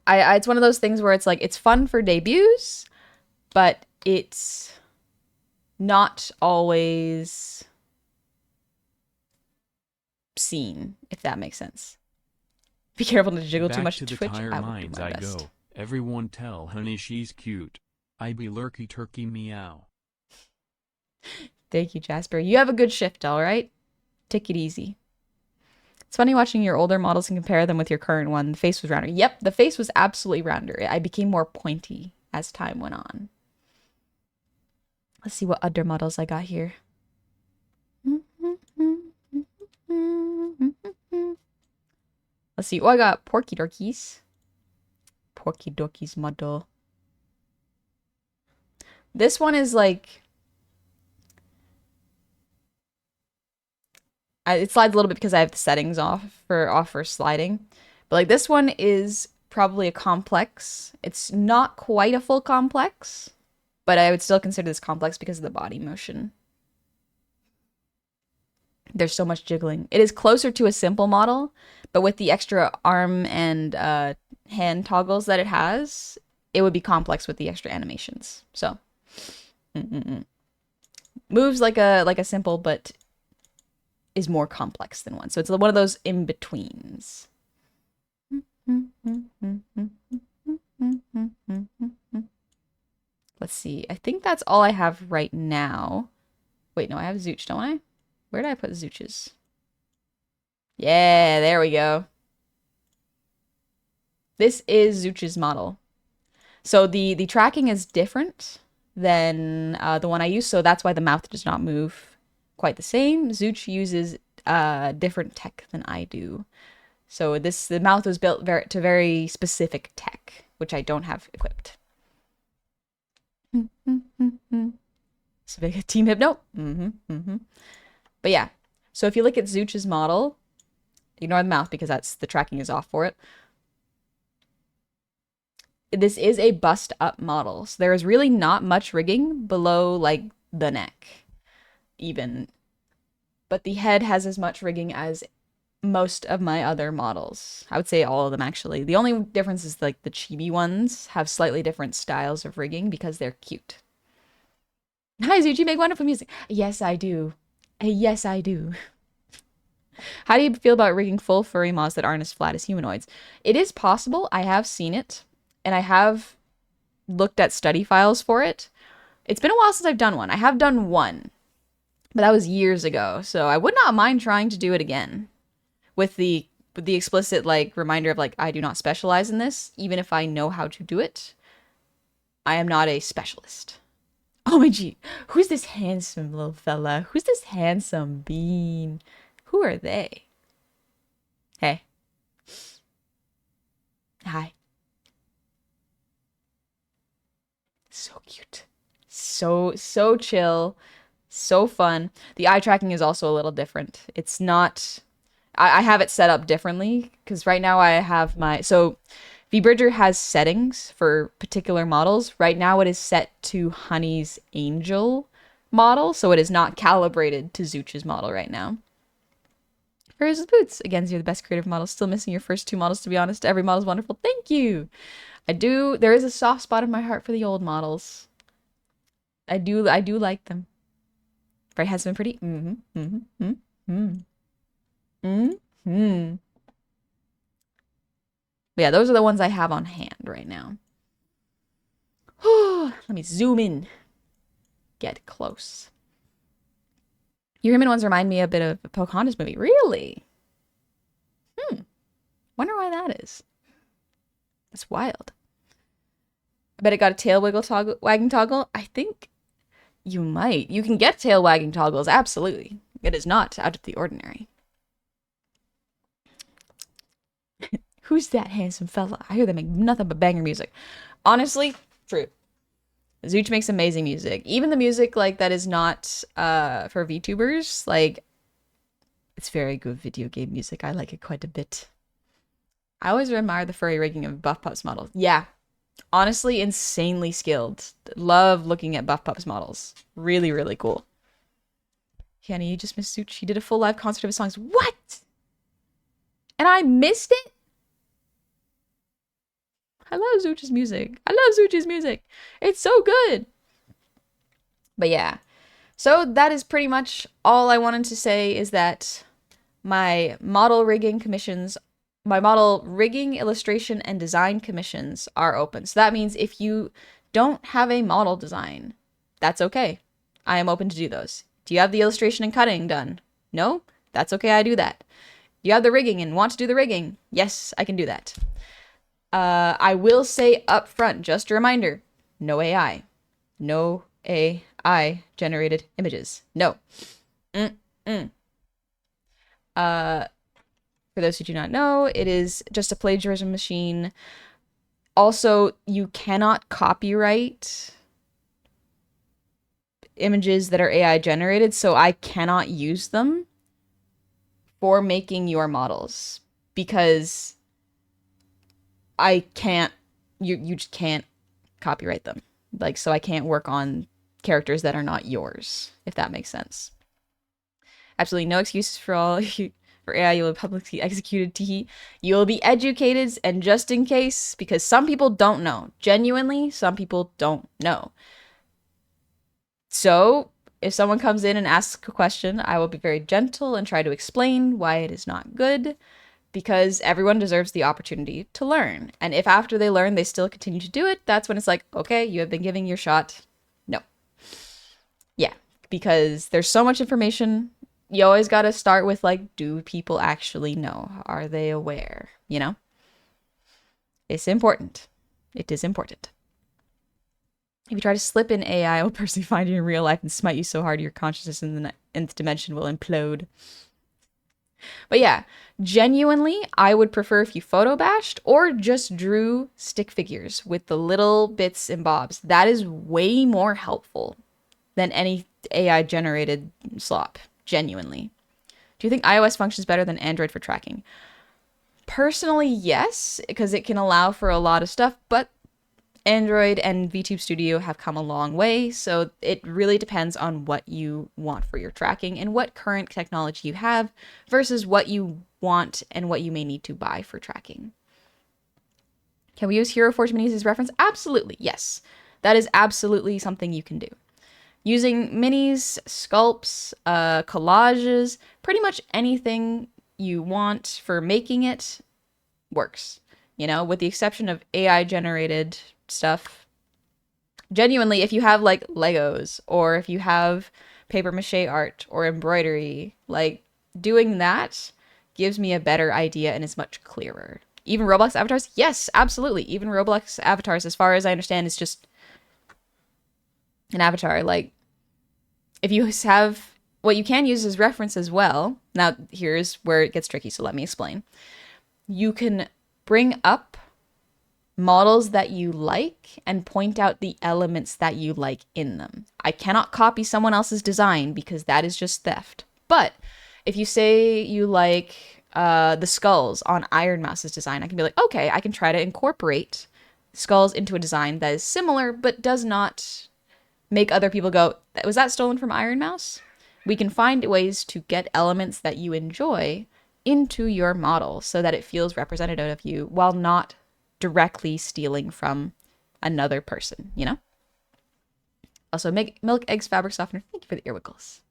It's one of those things where it's like, it's fun for debuts, but it's not always seen, if that makes sense. Be careful not to jiggle too much to Twitch. I will do my best. Go. Everyone tell Honey she's cute. I be lurky turkey meow. Thank you, Jasper. You have a good shift, all right? Take it easy. It's funny watching your older models and compare them with your current one. The face was rounder. Yep, the face was absolutely rounder. I became more pointy as time went on. Let's see what other models I got here. Let's Let's see. Oh, I got Porky Dorkies. Porky Dorkies model. This one is like... it slides a little bit because I have the settings off for sliding. But like this one is probably a complex. It's not quite a full complex, but I would still consider this complex because of the body motion. There's so much jiggling. It is closer to a simple model, but with the extra arm and hand toggles that it has, it would be complex with the extra animations. So, moves like a simple, but is more complex than one. So it's one of those in-betweens. Let's see. I think that's all I have right now. Wait, no, I have Zooch, don't I? Where did I put Zooches? Yeah, there we go. This is Zooch's model. So the tracking is different than the one I use, so that's why the mouth does not move quite the same. Zooch uses different tech than I do. So the mouth was built to very specific tech, which I don't have equipped. So big Team Hypno. But yeah, so if you look at Zooch's model, ignore the mouth because the tracking is off for it. This is a bust up model. So there is really not much rigging below like the neck even. But the head has as much rigging as most of my other models. I would say all of them actually. The only difference is like the chibi ones have slightly different styles of rigging because they're cute. Hi Zooch, you make wonderful music. Yes, I do. Yes, I do. How do you feel about rigging full furry mods that aren't as flat as humanoids? It is possible. I have seen it. And I have looked at study files for it. It's been a while since I've done one. I have done one, but that was years ago. So I would not mind trying to do it again with the explicit like reminder of like, I do not specialize in this, even if I know how to do it. I am not a specialist. Oh my gee, who's this handsome little fella? Who's this handsome bean? Who are they? Hey. Hi. So cute. So chill. So fun. The eye tracking is also a little different. It's not... I have it set up differently because right now I have my... So VBridger has settings for particular models. Right now it is set to Honey's Angel model, so it is not calibrated to Zooch's model right now. Where's his boots? Again, you're the best creative model. Still missing your first two models, to be honest. Every model is wonderful. Thank you. There is a soft spot in my heart for the old models. I do like them. Very handsome and pretty. But yeah, those are the ones I have on hand right now. Let me zoom in. Get close. Your human ones remind me a bit of a Pocahontas movie. Really? Wonder why that is. That's wild. I bet it got a tail wagging toggle. I think you might. You can get tail wagging toggles, absolutely. It is not out of the ordinary. Who's that handsome fella? I hear they make nothing but banger music. Honestly, true. Zooch makes amazing music. Even the music like that is not for VTubers, like it's very good video game music. I like it quite a bit. I always admire the furry rigging of Buff Pups models. Yeah. Honestly, insanely skilled. Love looking at Buff Pups models. Really, really cool. Kenny, you just missed Zooch. He did a full live concert of his songs. What? And I missed it? I love Zooch's music. I love Zooch's music. It's so good. But yeah. So that is pretty much all I wanted to say is that my model rigging, illustration, and design commissions are open. So that means if you don't have a model design, that's okay. I am open to do those. Do you have the illustration and cutting done? No? That's okay, I do that. Do you have the rigging and want to do the rigging? Yes, I can do that. I will say up front, just a reminder, no AI. No AI generated images. No. For those who do not know, it is just a plagiarism machine. Also, you cannot copyright images that are AI generated, so I cannot use them for making your models because I can't, you just can't copyright them. Like, so I can't work on characters that are not yours, if that makes sense. Absolutely no excuses for all for AI. You will be publicly executed. Teehee. You will be educated, and just in case, because some people don't know. Genuinely, some people don't know. So, if someone comes in and asks a question, I will be very gentle and try to explain why it is not good, because everyone deserves the opportunity to learn. And if after they learn they still continue to do it, that's when it's like, okay, you have been giving your shot. No. Yeah, because there's so much information. You always got to start with, like, do people actually know? Are they aware? You know? It's important. It is important. If you try to slip in AI, I will personally find you in real life and smite you so hard your consciousness in the nth dimension will implode. But yeah, genuinely, I would prefer if you photo bashed or just drew stick figures with the little bits and bobs. That is way more helpful than any AI generated slop, genuinely. Do you think iOS functions better than Android for tracking? Personally, yes, because it can allow for a lot of stuff, but Android and VTube Studio have come a long way, so it really depends on what you want for your tracking and what current technology you have versus what you want and what you may need to buy for tracking. Can we use Hero Forge Minis as reference? Absolutely, yes. That is absolutely something you can do. Using minis, sculpts, collages, pretty much anything you want for making it works. You know, with the exception of AI generated stuff. Genuinely, if you have like Legos or if you have paper mache art or embroidery, like doing that gives me a better idea and is much clearer. Even Roblox avatars? Yes, absolutely. Even Roblox avatars, as far as I understand, is just an avatar. Like, if you have what you can use as reference as well. Now, here's where it gets tricky, so let me explain. You can bring up models that you like and point out the elements that you like in them. I cannot copy someone else's design because that is just theft. But if you say you like the skulls on Ironmouse's design, I can be like, okay, I can try to incorporate skulls into a design that is similar but does not make other people go, was that stolen from Ironmouse? We can find ways to get elements that you enjoy into your model so that it feels representative of you while not directly stealing from another person, you know? Also, Milk Eggs Fabric Softener, thank you for the ear wiggles.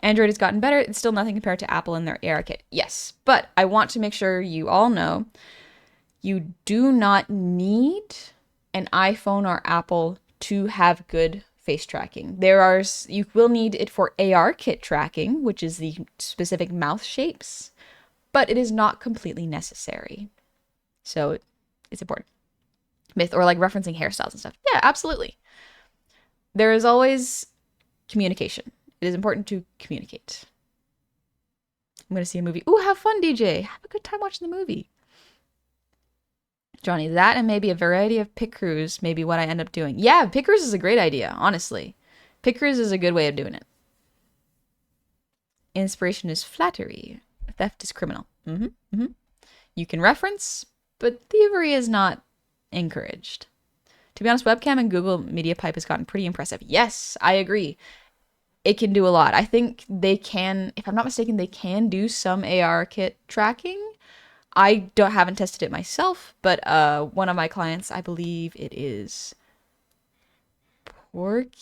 Android has gotten better. It's still nothing compared to Apple and their ARKit. Yes, but I want to make sure you all know you do not need an iPhone or Apple to have good face tracking. You will need it for ARKit tracking, which is the specific mouth shapes, but it is not completely necessary. So it's important. Myth, or like referencing hairstyles and stuff. Yeah, absolutely. There is always communication. It is important to communicate. I'm going to see a movie. Ooh, have fun, DJ. Have a good time watching the movie. Johnny, that and maybe a variety of pit crews may be what I end up doing. Yeah, pit crews is a great idea, honestly. Pit crews is a good way of doing it. Inspiration is flattery. Theft is criminal. You can reference, but thievery is not encouraged. To be honest, webcam and Google Media Pipe has gotten pretty impressive. Yes, I agree. It can do a lot. I think they can, if I'm not mistaken, they can do some ARKit tracking. I haven't tested it myself, but one of my clients, I believe it is Porky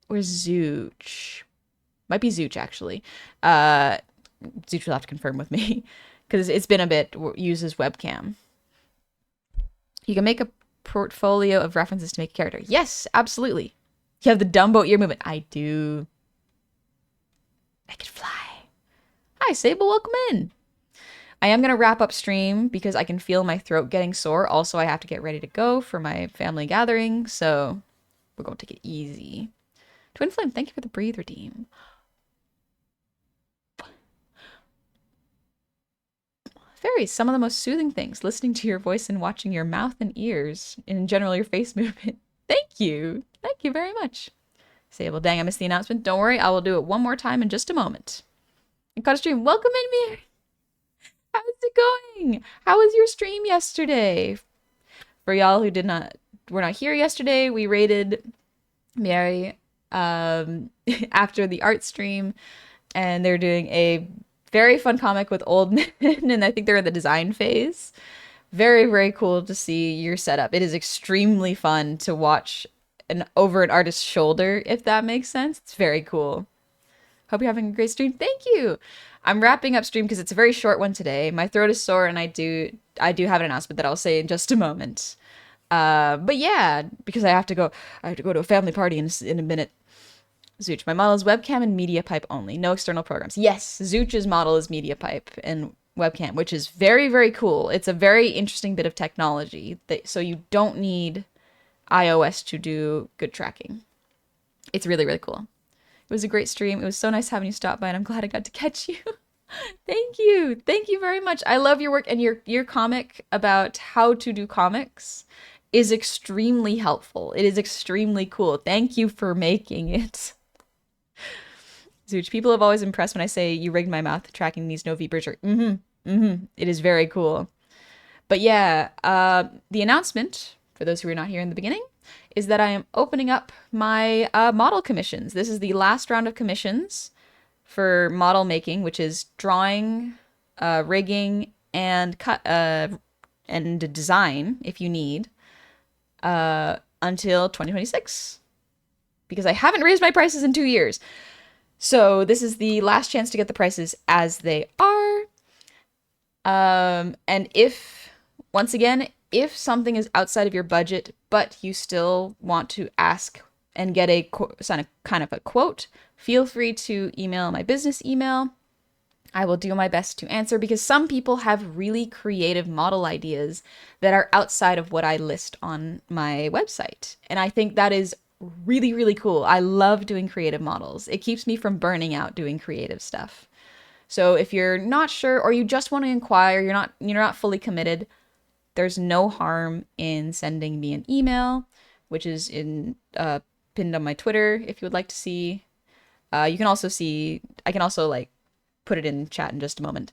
or Zooch. Might be Zooch, actually. Zooch will have to confirm with me because it's been a bit, uses webcam. You can make a portfolio of references to make a character. Yes, absolutely. You have the Dumbo ear movement. I do. I could fly. Hi, Sable, welcome in. I am going to wrap up stream because I can feel my throat getting sore. Also, I have to get ready to go for my family gathering, so we're going to take it easy. Twin Flame, thank you for the breathe redeem. Fairies, some of the most soothing things, listening to your voice and watching your mouth and ears, and in general your face movement. Thank you. Thank you very much. Sable, dang, I missed the announcement. Don't worry, I will do it one more time in just a moment. And caught a stream. Welcome in, Mary. How's it going? How was your stream yesterday? For y'all who were not here yesterday, we raided Mary after the art stream, and they're doing a very fun comic with old men, and I think they're in the design phase. Very, very cool to see your setup. It is extremely fun to watch over an artist's shoulder, if that makes sense. It's very cool. Hope you're having a great stream. Thank you. I'm wrapping up stream because it's a very short one today. My throat is sore, and I do have an announcement that I'll say in just a moment. But yeah, because I have to go to a family party in a minute. Zooch, my model is webcam and MediaPipe only, no external programs. Yes, Zooch's model is MediaPipe and webcam, which is very, very cool. It's a very interesting bit of technology, so you don't need iOS to do good tracking. It's really, really cool. It was a great stream. It was so nice having you stop by, and I'm glad I got to catch you. Thank you. Thank you very much. I love your work, and your comic about how to do comics is extremely helpful. It is extremely cool. Thank you for making it. Zooch, people have always impressed when I say you rigged my mouth tracking these no VBers. It is very cool. But yeah, the announcement, for those who were not here in the beginning, is that I am opening up my model commissions. This is the last round of commissions for model making, which is drawing, rigging, and cut and design if you need, until 2026. Because I haven't raised my prices in 2 years. So this is the last chance to get the prices as they are. And once again, if something is outside of your budget, but you still want to ask and get a kind of a quote, feel free to email my business email. I will do my best to answer, because some people have really creative model ideas that are outside of what I list on my website. And I think that is really, really cool. I love doing creative models. It keeps me from burning out doing creative stuff. So if you're not sure, or you just want to inquire, you're not fully committed, there's no harm in sending me an email, which is pinned on my Twitter if you would like to see. You can also see, I can also put it in chat in just a moment.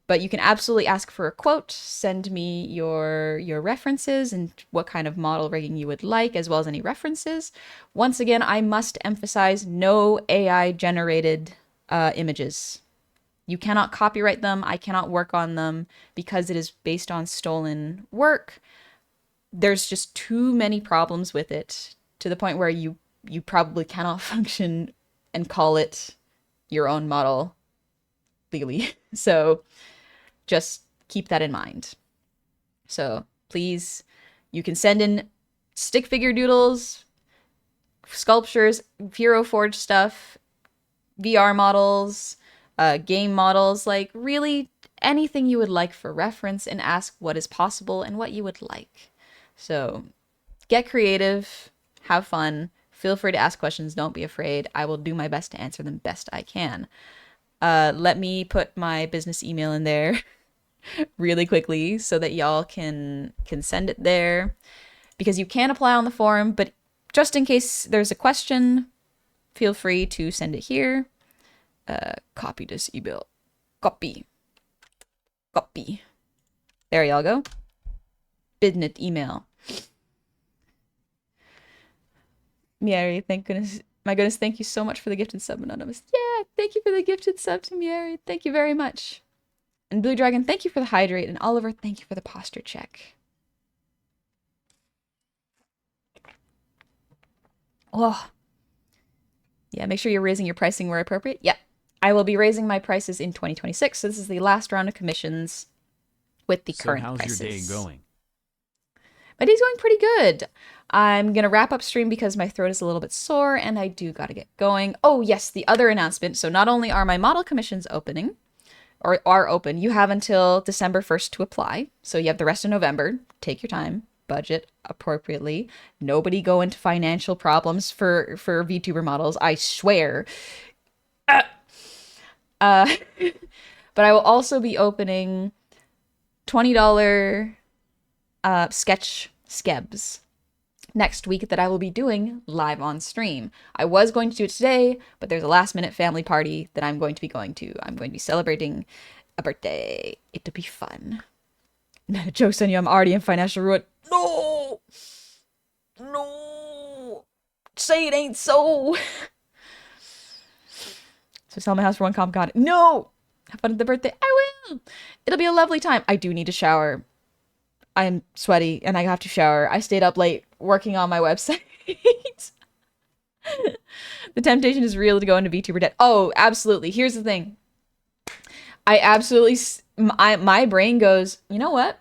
But you can absolutely ask for a quote, send me your references and what kind of model rigging you would like, as well as any references. Once again, I must emphasize no AI-generated images. You cannot copyright them. I cannot work on them because it is based on stolen work. There's just too many problems with it, to the point where you probably cannot function and call it your own model legally. So just keep that in mind. So please, you can send in stick figure doodles, sculptures, Hero Forge stuff, VR models, game models, really anything you would like for reference, and ask what is possible and what you would like. So get creative, have fun, feel free to ask questions, don't be afraid. I will do my best to answer them best I can. Let me put my business email in there really quickly so that y'all can send it there, because you can apply on the forum, but just in case there's a question, feel free to send it here. Copy this email. Copy. There y'all go. Business email. Mary, thank goodness. My goodness, thank you so much for the gifted sub, Anonymous. Yeah, thank you for the gifted sub to Mary. Thank you very much. And Blue Dragon, thank you for the hydrate. And Oliver, thank you for the posture check. Oh. Yeah, make sure you're raising your pricing where appropriate. Yeah, I will be raising my prices in 2026. So this is the last round of commissions with the current prices. So how's your day going? My day's going pretty good. I'm going to wrap up stream because my throat is a little bit sore and I do got to get going. Oh, yes, the other announcement. So not only are my model commissions opening, or are open, you have until December 1st to apply. So you have the rest of November. Take your time. budget appropriately. Nobody go into financial problems for VTuber models, I swear. Uh, but I will also be opening $20 sketch skebs next week that I will be doing live on stream. I was going to do it today, but there's a last minute family party that I'm going to be going to. I'm going to be celebrating a birthday. It'll be fun. Joke's on you, I'm already in financial ruin. No! No! Say it ain't so! So sell my house for one Comic Con. No! Have fun at the birthday. I will! It'll be a lovely time. I do need to shower. I'm sweaty and I have to shower. I stayed up late working on my website. The temptation is real to go into VTuber debt. Oh, absolutely. Here's the thing. I absolutely... my brain goes, you know what?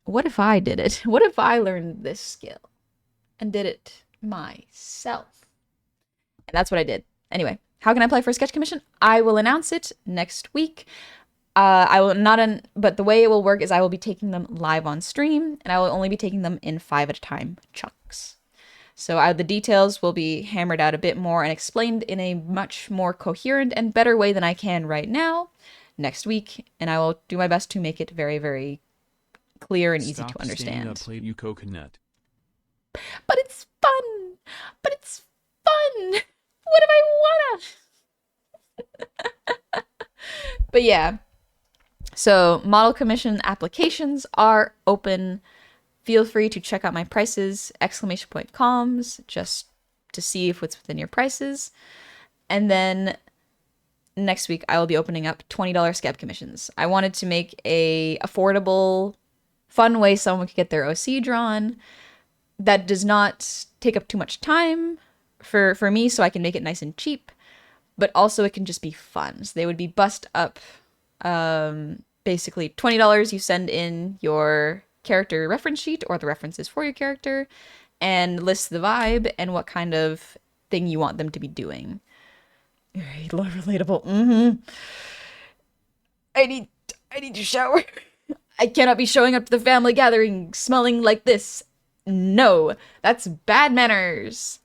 What if I did it? What if I learned this skill and did it myself? And that's what I did. Anyway, how can I apply for a sketch commission? I will announce it next week. I will not, but the way it will work is I will be taking them live on stream, and I will only be taking them in 5 at a time chunks. So the details will be hammered out a bit more and explained in a much more coherent and better way than I can right now next week, and I will do my best to make it very, very clear and easy to understand. Up late, you coconut. But it's fun. But it's fun. What if I wanna? But yeah. So model commission applications are open. Feel free to check out my prices, ! Comms, just to see if it's within your prices. And then next week I will be opening up $20 scab commissions. I wanted to make a affordable, fun way someone could get their OC drawn that does not take up too much time for me, so I can make it nice and cheap, but also it can just be fun. So they would be bust up. Basically $20, you send in your character reference sheet or the references for your character and list the vibe and what kind of thing you want them to be doing. Right, relatable. I need to shower. I cannot be showing up to the family gathering smelling like this. No, that's bad manners.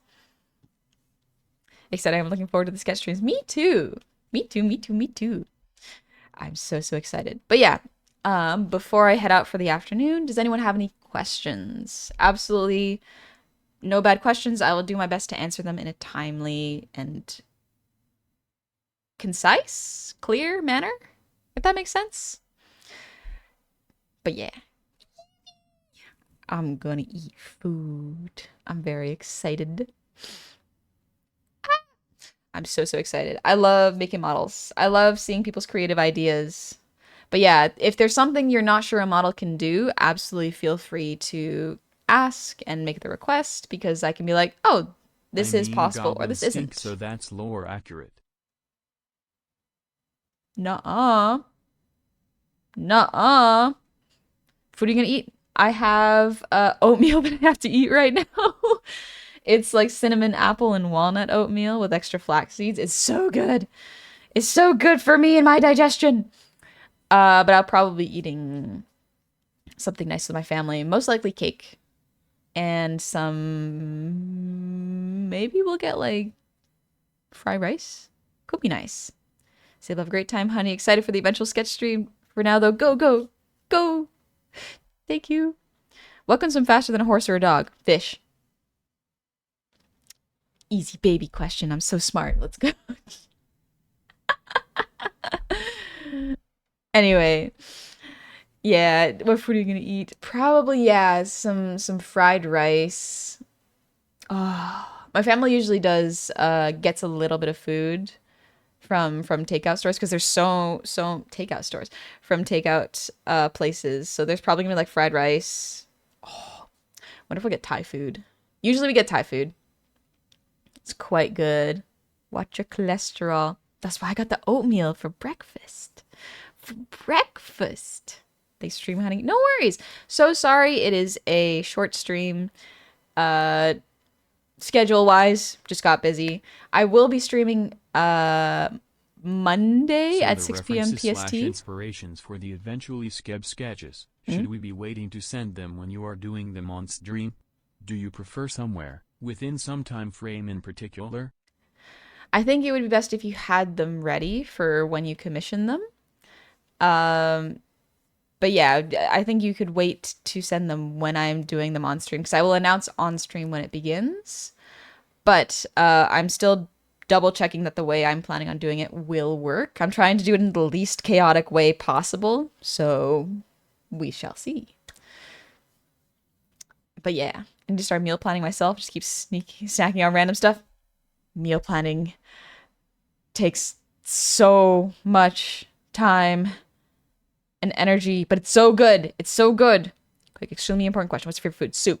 Except I'm looking forward to the sketch streams. Me too. Me too. I'm so excited. But yeah, before I head out for the afternoon, does anyone have any questions? Absolutely no bad questions. I will do my best to answer them in a timely and concise, clear manner, if that makes sense. But yeah, I'm gonna eat food. I'm very excited. I'm so excited. I love making models. I love seeing people's creative ideas. But yeah, if there's something you're not sure a model can do, absolutely feel free to ask and make the request, because I can be like, oh, this is possible or this isn't. So that's lore accurate. Nuh-uh. Nuh-uh. What are you gonna eat? I have oatmeal that I have to eat right now. It's like cinnamon, apple, and walnut oatmeal with extra flax seeds. It's so good. It's so good for me and my digestion. But I'll probably be eating something nice with my family. Most likely cake. And some... Maybe we'll get like fried rice. Could be nice. Say, love a great time, honey. Excited for the eventual sketch stream. For now, though, go. Thank you. What can swim faster than a horse or a dog? Fish. Easy baby question. I'm so smart. Let's go. Anyway. Yeah, what food are you gonna eat? Probably, yeah, some fried rice. Oh, my family usually does gets a little bit of food from takeout stores, because there's so takeout stores from takeout places. So there's probably gonna be like fried rice. Oh, what if we get Thai food? Usually we get Thai food. It's quite good. Watch your cholesterol. That's why I got the oatmeal for breakfast. They stream honey. No worries. So sorry. It is a short stream. Schedule wise, just got busy. I will be streaming Monday at 6 p.m. PST. Inspirations for the eventually skeb sketches. Should we be waiting to send them when you are doing them on stream? Do you prefer somewhere, within some time frame in particular? I think it would be best if you had them ready for when you commission them. But yeah, I think you could wait to send them when I'm doing them on stream, because I will announce on stream when it begins. But I'm still double checking that the way I'm planning on doing it will work. I'm trying to do it in the least chaotic way possible, so we shall see. But yeah, I need to start meal planning myself. Just keep snacking on random stuff. Meal planning takes so much time and energy, but it's so good. It's so good. Quick, extremely important question. What's your favorite food? Soup.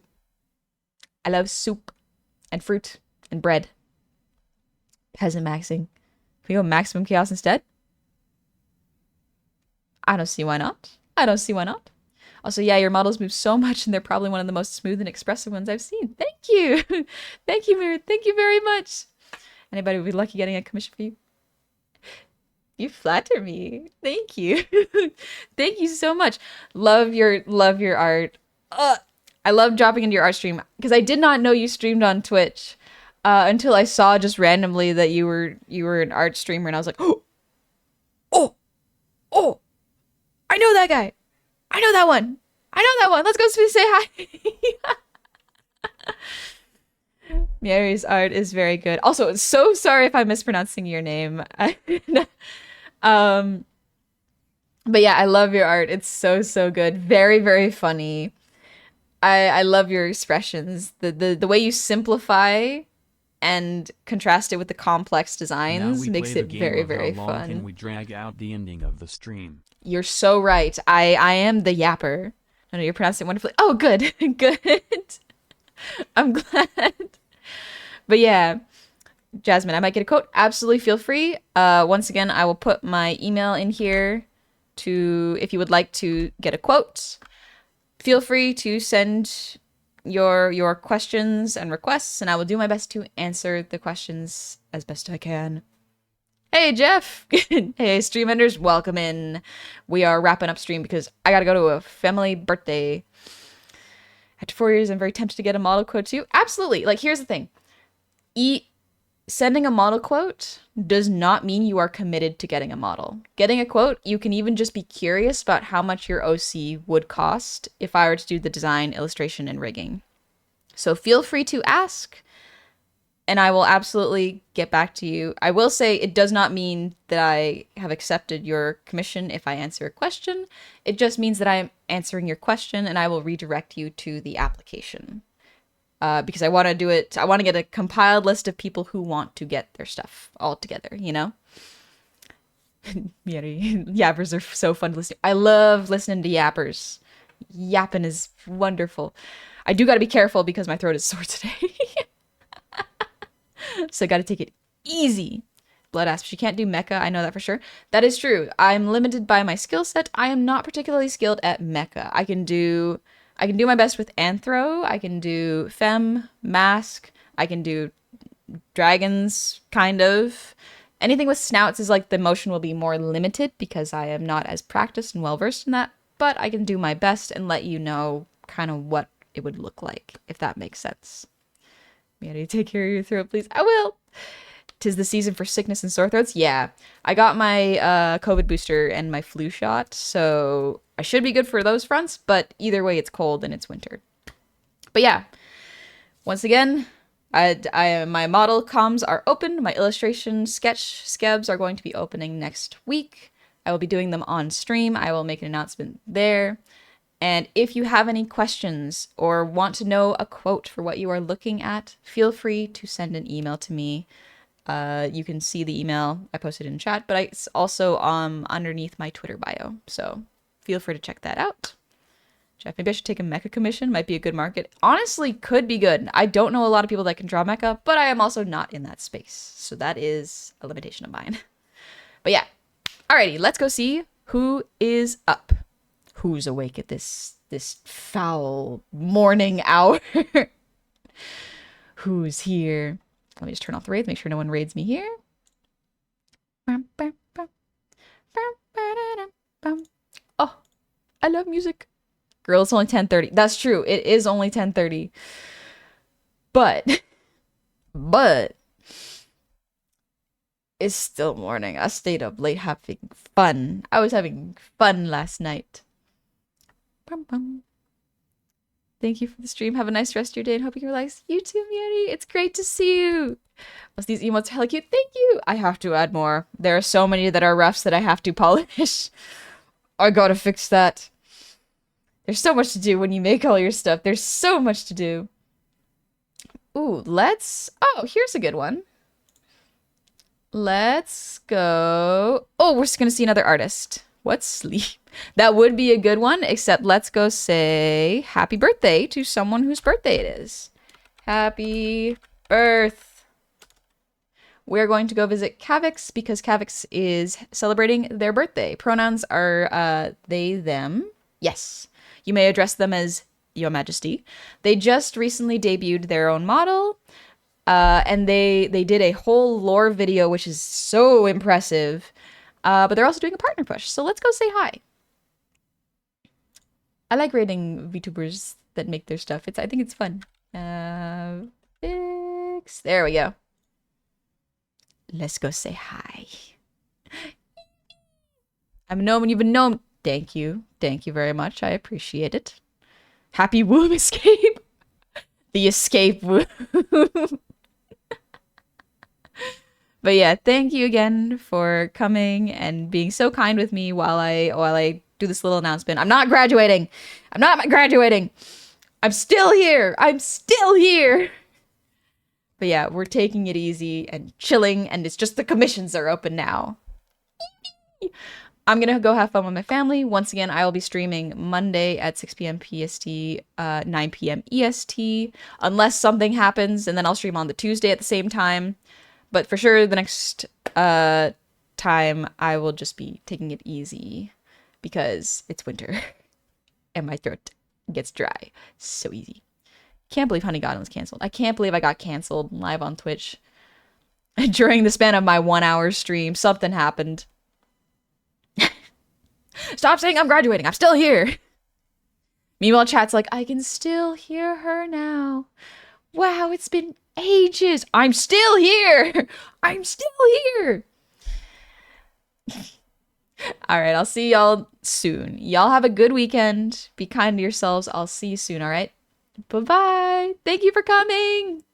I love soup and fruit and bread. Peasant maxing. Can we go maximum chaos instead? I don't see why not. I don't see why not. Also, yeah, your models move so much, and they're probably one of the most smooth and expressive ones I've seen. Thank you. Thank you, Mirror. Thank you very much. Anybody would be lucky getting a commission for you. You flatter me. Thank you. Thank you so much. Love your art. I love dropping into your art stream because I did not know you streamed on Twitch until I saw just randomly that you were an art streamer, and I was like, oh, I know that guy. I know that one. Let's go say hi. Mary's art is very good. Also, so sorry if I'm mispronouncing your name. But yeah, I love your art. It's so good. Very, very funny. I love your expressions. The way you simplify and contrast it with the complex designs makes it very, very fun. How long can we drag out the ending of the stream? You're so right. I am the yapper. No, you're pronouncing it wonderfully. Oh, good. Good. I'm glad. But yeah, Jasmine, I might get a quote. Absolutely feel free. Once again, I will put my email in here to, if you would like to get a quote, feel free to send your questions and requests, and I will do my best to answer the questions as best I can. Hey, Jeff. Hey, stream enders, welcome in. We are wrapping up stream because I gotta go to a family birthday. After 4 years, I'm very tempted to get a model quote too. Absolutely. Like, here's the thing. Sending a model quote does not mean you are committed to getting a model. Getting a quote, you can even just be curious about how much your OC would cost if I were to do the design, illustration, and rigging. So feel free to ask, and I will absolutely get back to you. I will say it does not mean that I have accepted your commission if I answer a question. It just means that I am answering your question, and I will redirect you to the application. Because I want to do it, I want to get a compiled list of people who want to get their stuff all together, you know? Yappers are so fun to listen to. I love listening to yappers. Yapping is wonderful. I do got to be careful because my throat is sore today. So I got to take it easy. Blood asp, she can't do mecha, I know that for sure. That is true. I'm limited by my skill set. I am not particularly skilled at mecha. I can do my best with Anthro, I can do Femme, Mask, I can do dragons, kind of. Anything with snouts is like the motion will be more limited because I am not as practiced and well-versed in that, but I can do my best and let you know kind of what it would look like, if that makes sense. Manny, take care of your throat, please. I will! 'Tis the season for sickness and sore throats? Yeah. I got my COVID booster and my flu shot, so I should be good for those fronts, but either way, it's cold and it's winter. But yeah, once again, my model comms are open. My illustration sketch skebs are going to be opening next week. I will be doing them on stream. I will make an announcement there. And if you have any questions or want to know a quote for what you are looking at, feel free to send an email to me. You can see the email I posted in chat, but it's also underneath my Twitter bio. So feel free to check that out. Jeff, maybe I should take a mecha commission. Might be a good market. Honestly, could be good. I don't know a lot of people that can draw mecha, but I am also not in that space. So that is a limitation of mine. But yeah. Alrighty, let's go see who is up. Who's awake at this foul morning hour? Who's here? Let me just turn off the raids, make sure no one raids me here. Oh, I love music. Girl, it's only 10:30. That's true. It is only 10:30. But, but, it's still morning. I stayed up late having fun. I was having fun last night. Bum, bum. Thank you for the stream. Have a nice rest of your day and hope you can relax. You too, Miri. It's great to see you. Plus, these emotes are hella cute. Thank you. I have to add more. There are so many that are roughs that I have to polish. I gotta fix that. There's so much to do when you make all your stuff. There's so much to do. Ooh, let's... Oh, here's a good one. Let's go... Oh, we're just gonna see another artist. What's sleep? That would be a good one, except let's go say happy birthday to someone whose birthday it is. Happy birth. We're going to go visit Kavix because Kavix is celebrating their birthday. Pronouns are they, them. Yes. You may address them as Your Majesty. They just recently debuted their own model. And they did a whole lore video, which is so impressive. But they're also doing a partner push. So let's go say hi. I like rating VTubers that make their stuff. I think it's fun. Fix. There we go. Let's go say hi. I'm a gnome and you've been gnome. Thank you. Thank you very much. I appreciate it. Happy womb escape. The escape womb. But yeah, thank you again for coming and being so kind with me while I do this little announcement. I'm not graduating. I'm not graduating. I'm still here. I'm still here. But yeah, we're taking it easy and chilling, and it's just the commissions are open now. I'm gonna go have fun with my family. Once again, I will be streaming Monday at 6 p.m. PST, 9 p.m. EST, unless something happens, and then I'll stream on the Tuesday at the same time. But for sure, the next time, I will just be taking it easy because it's winter and my throat gets dry so easy. Can't believe Honey Garden was canceled. I can't believe I got canceled live on Twitch. During the span of my 1 hour stream, something happened. Stop saying I'm graduating. I'm still here. Meanwhile, chat's like, I can still hear her now. Wow, it's been ages. I'm still here. I'm still here. All right, I'll see y'all soon. Y'all have a good weekend. Be kind to yourselves. I'll see you soon, all right? Bye-bye. Thank you for coming.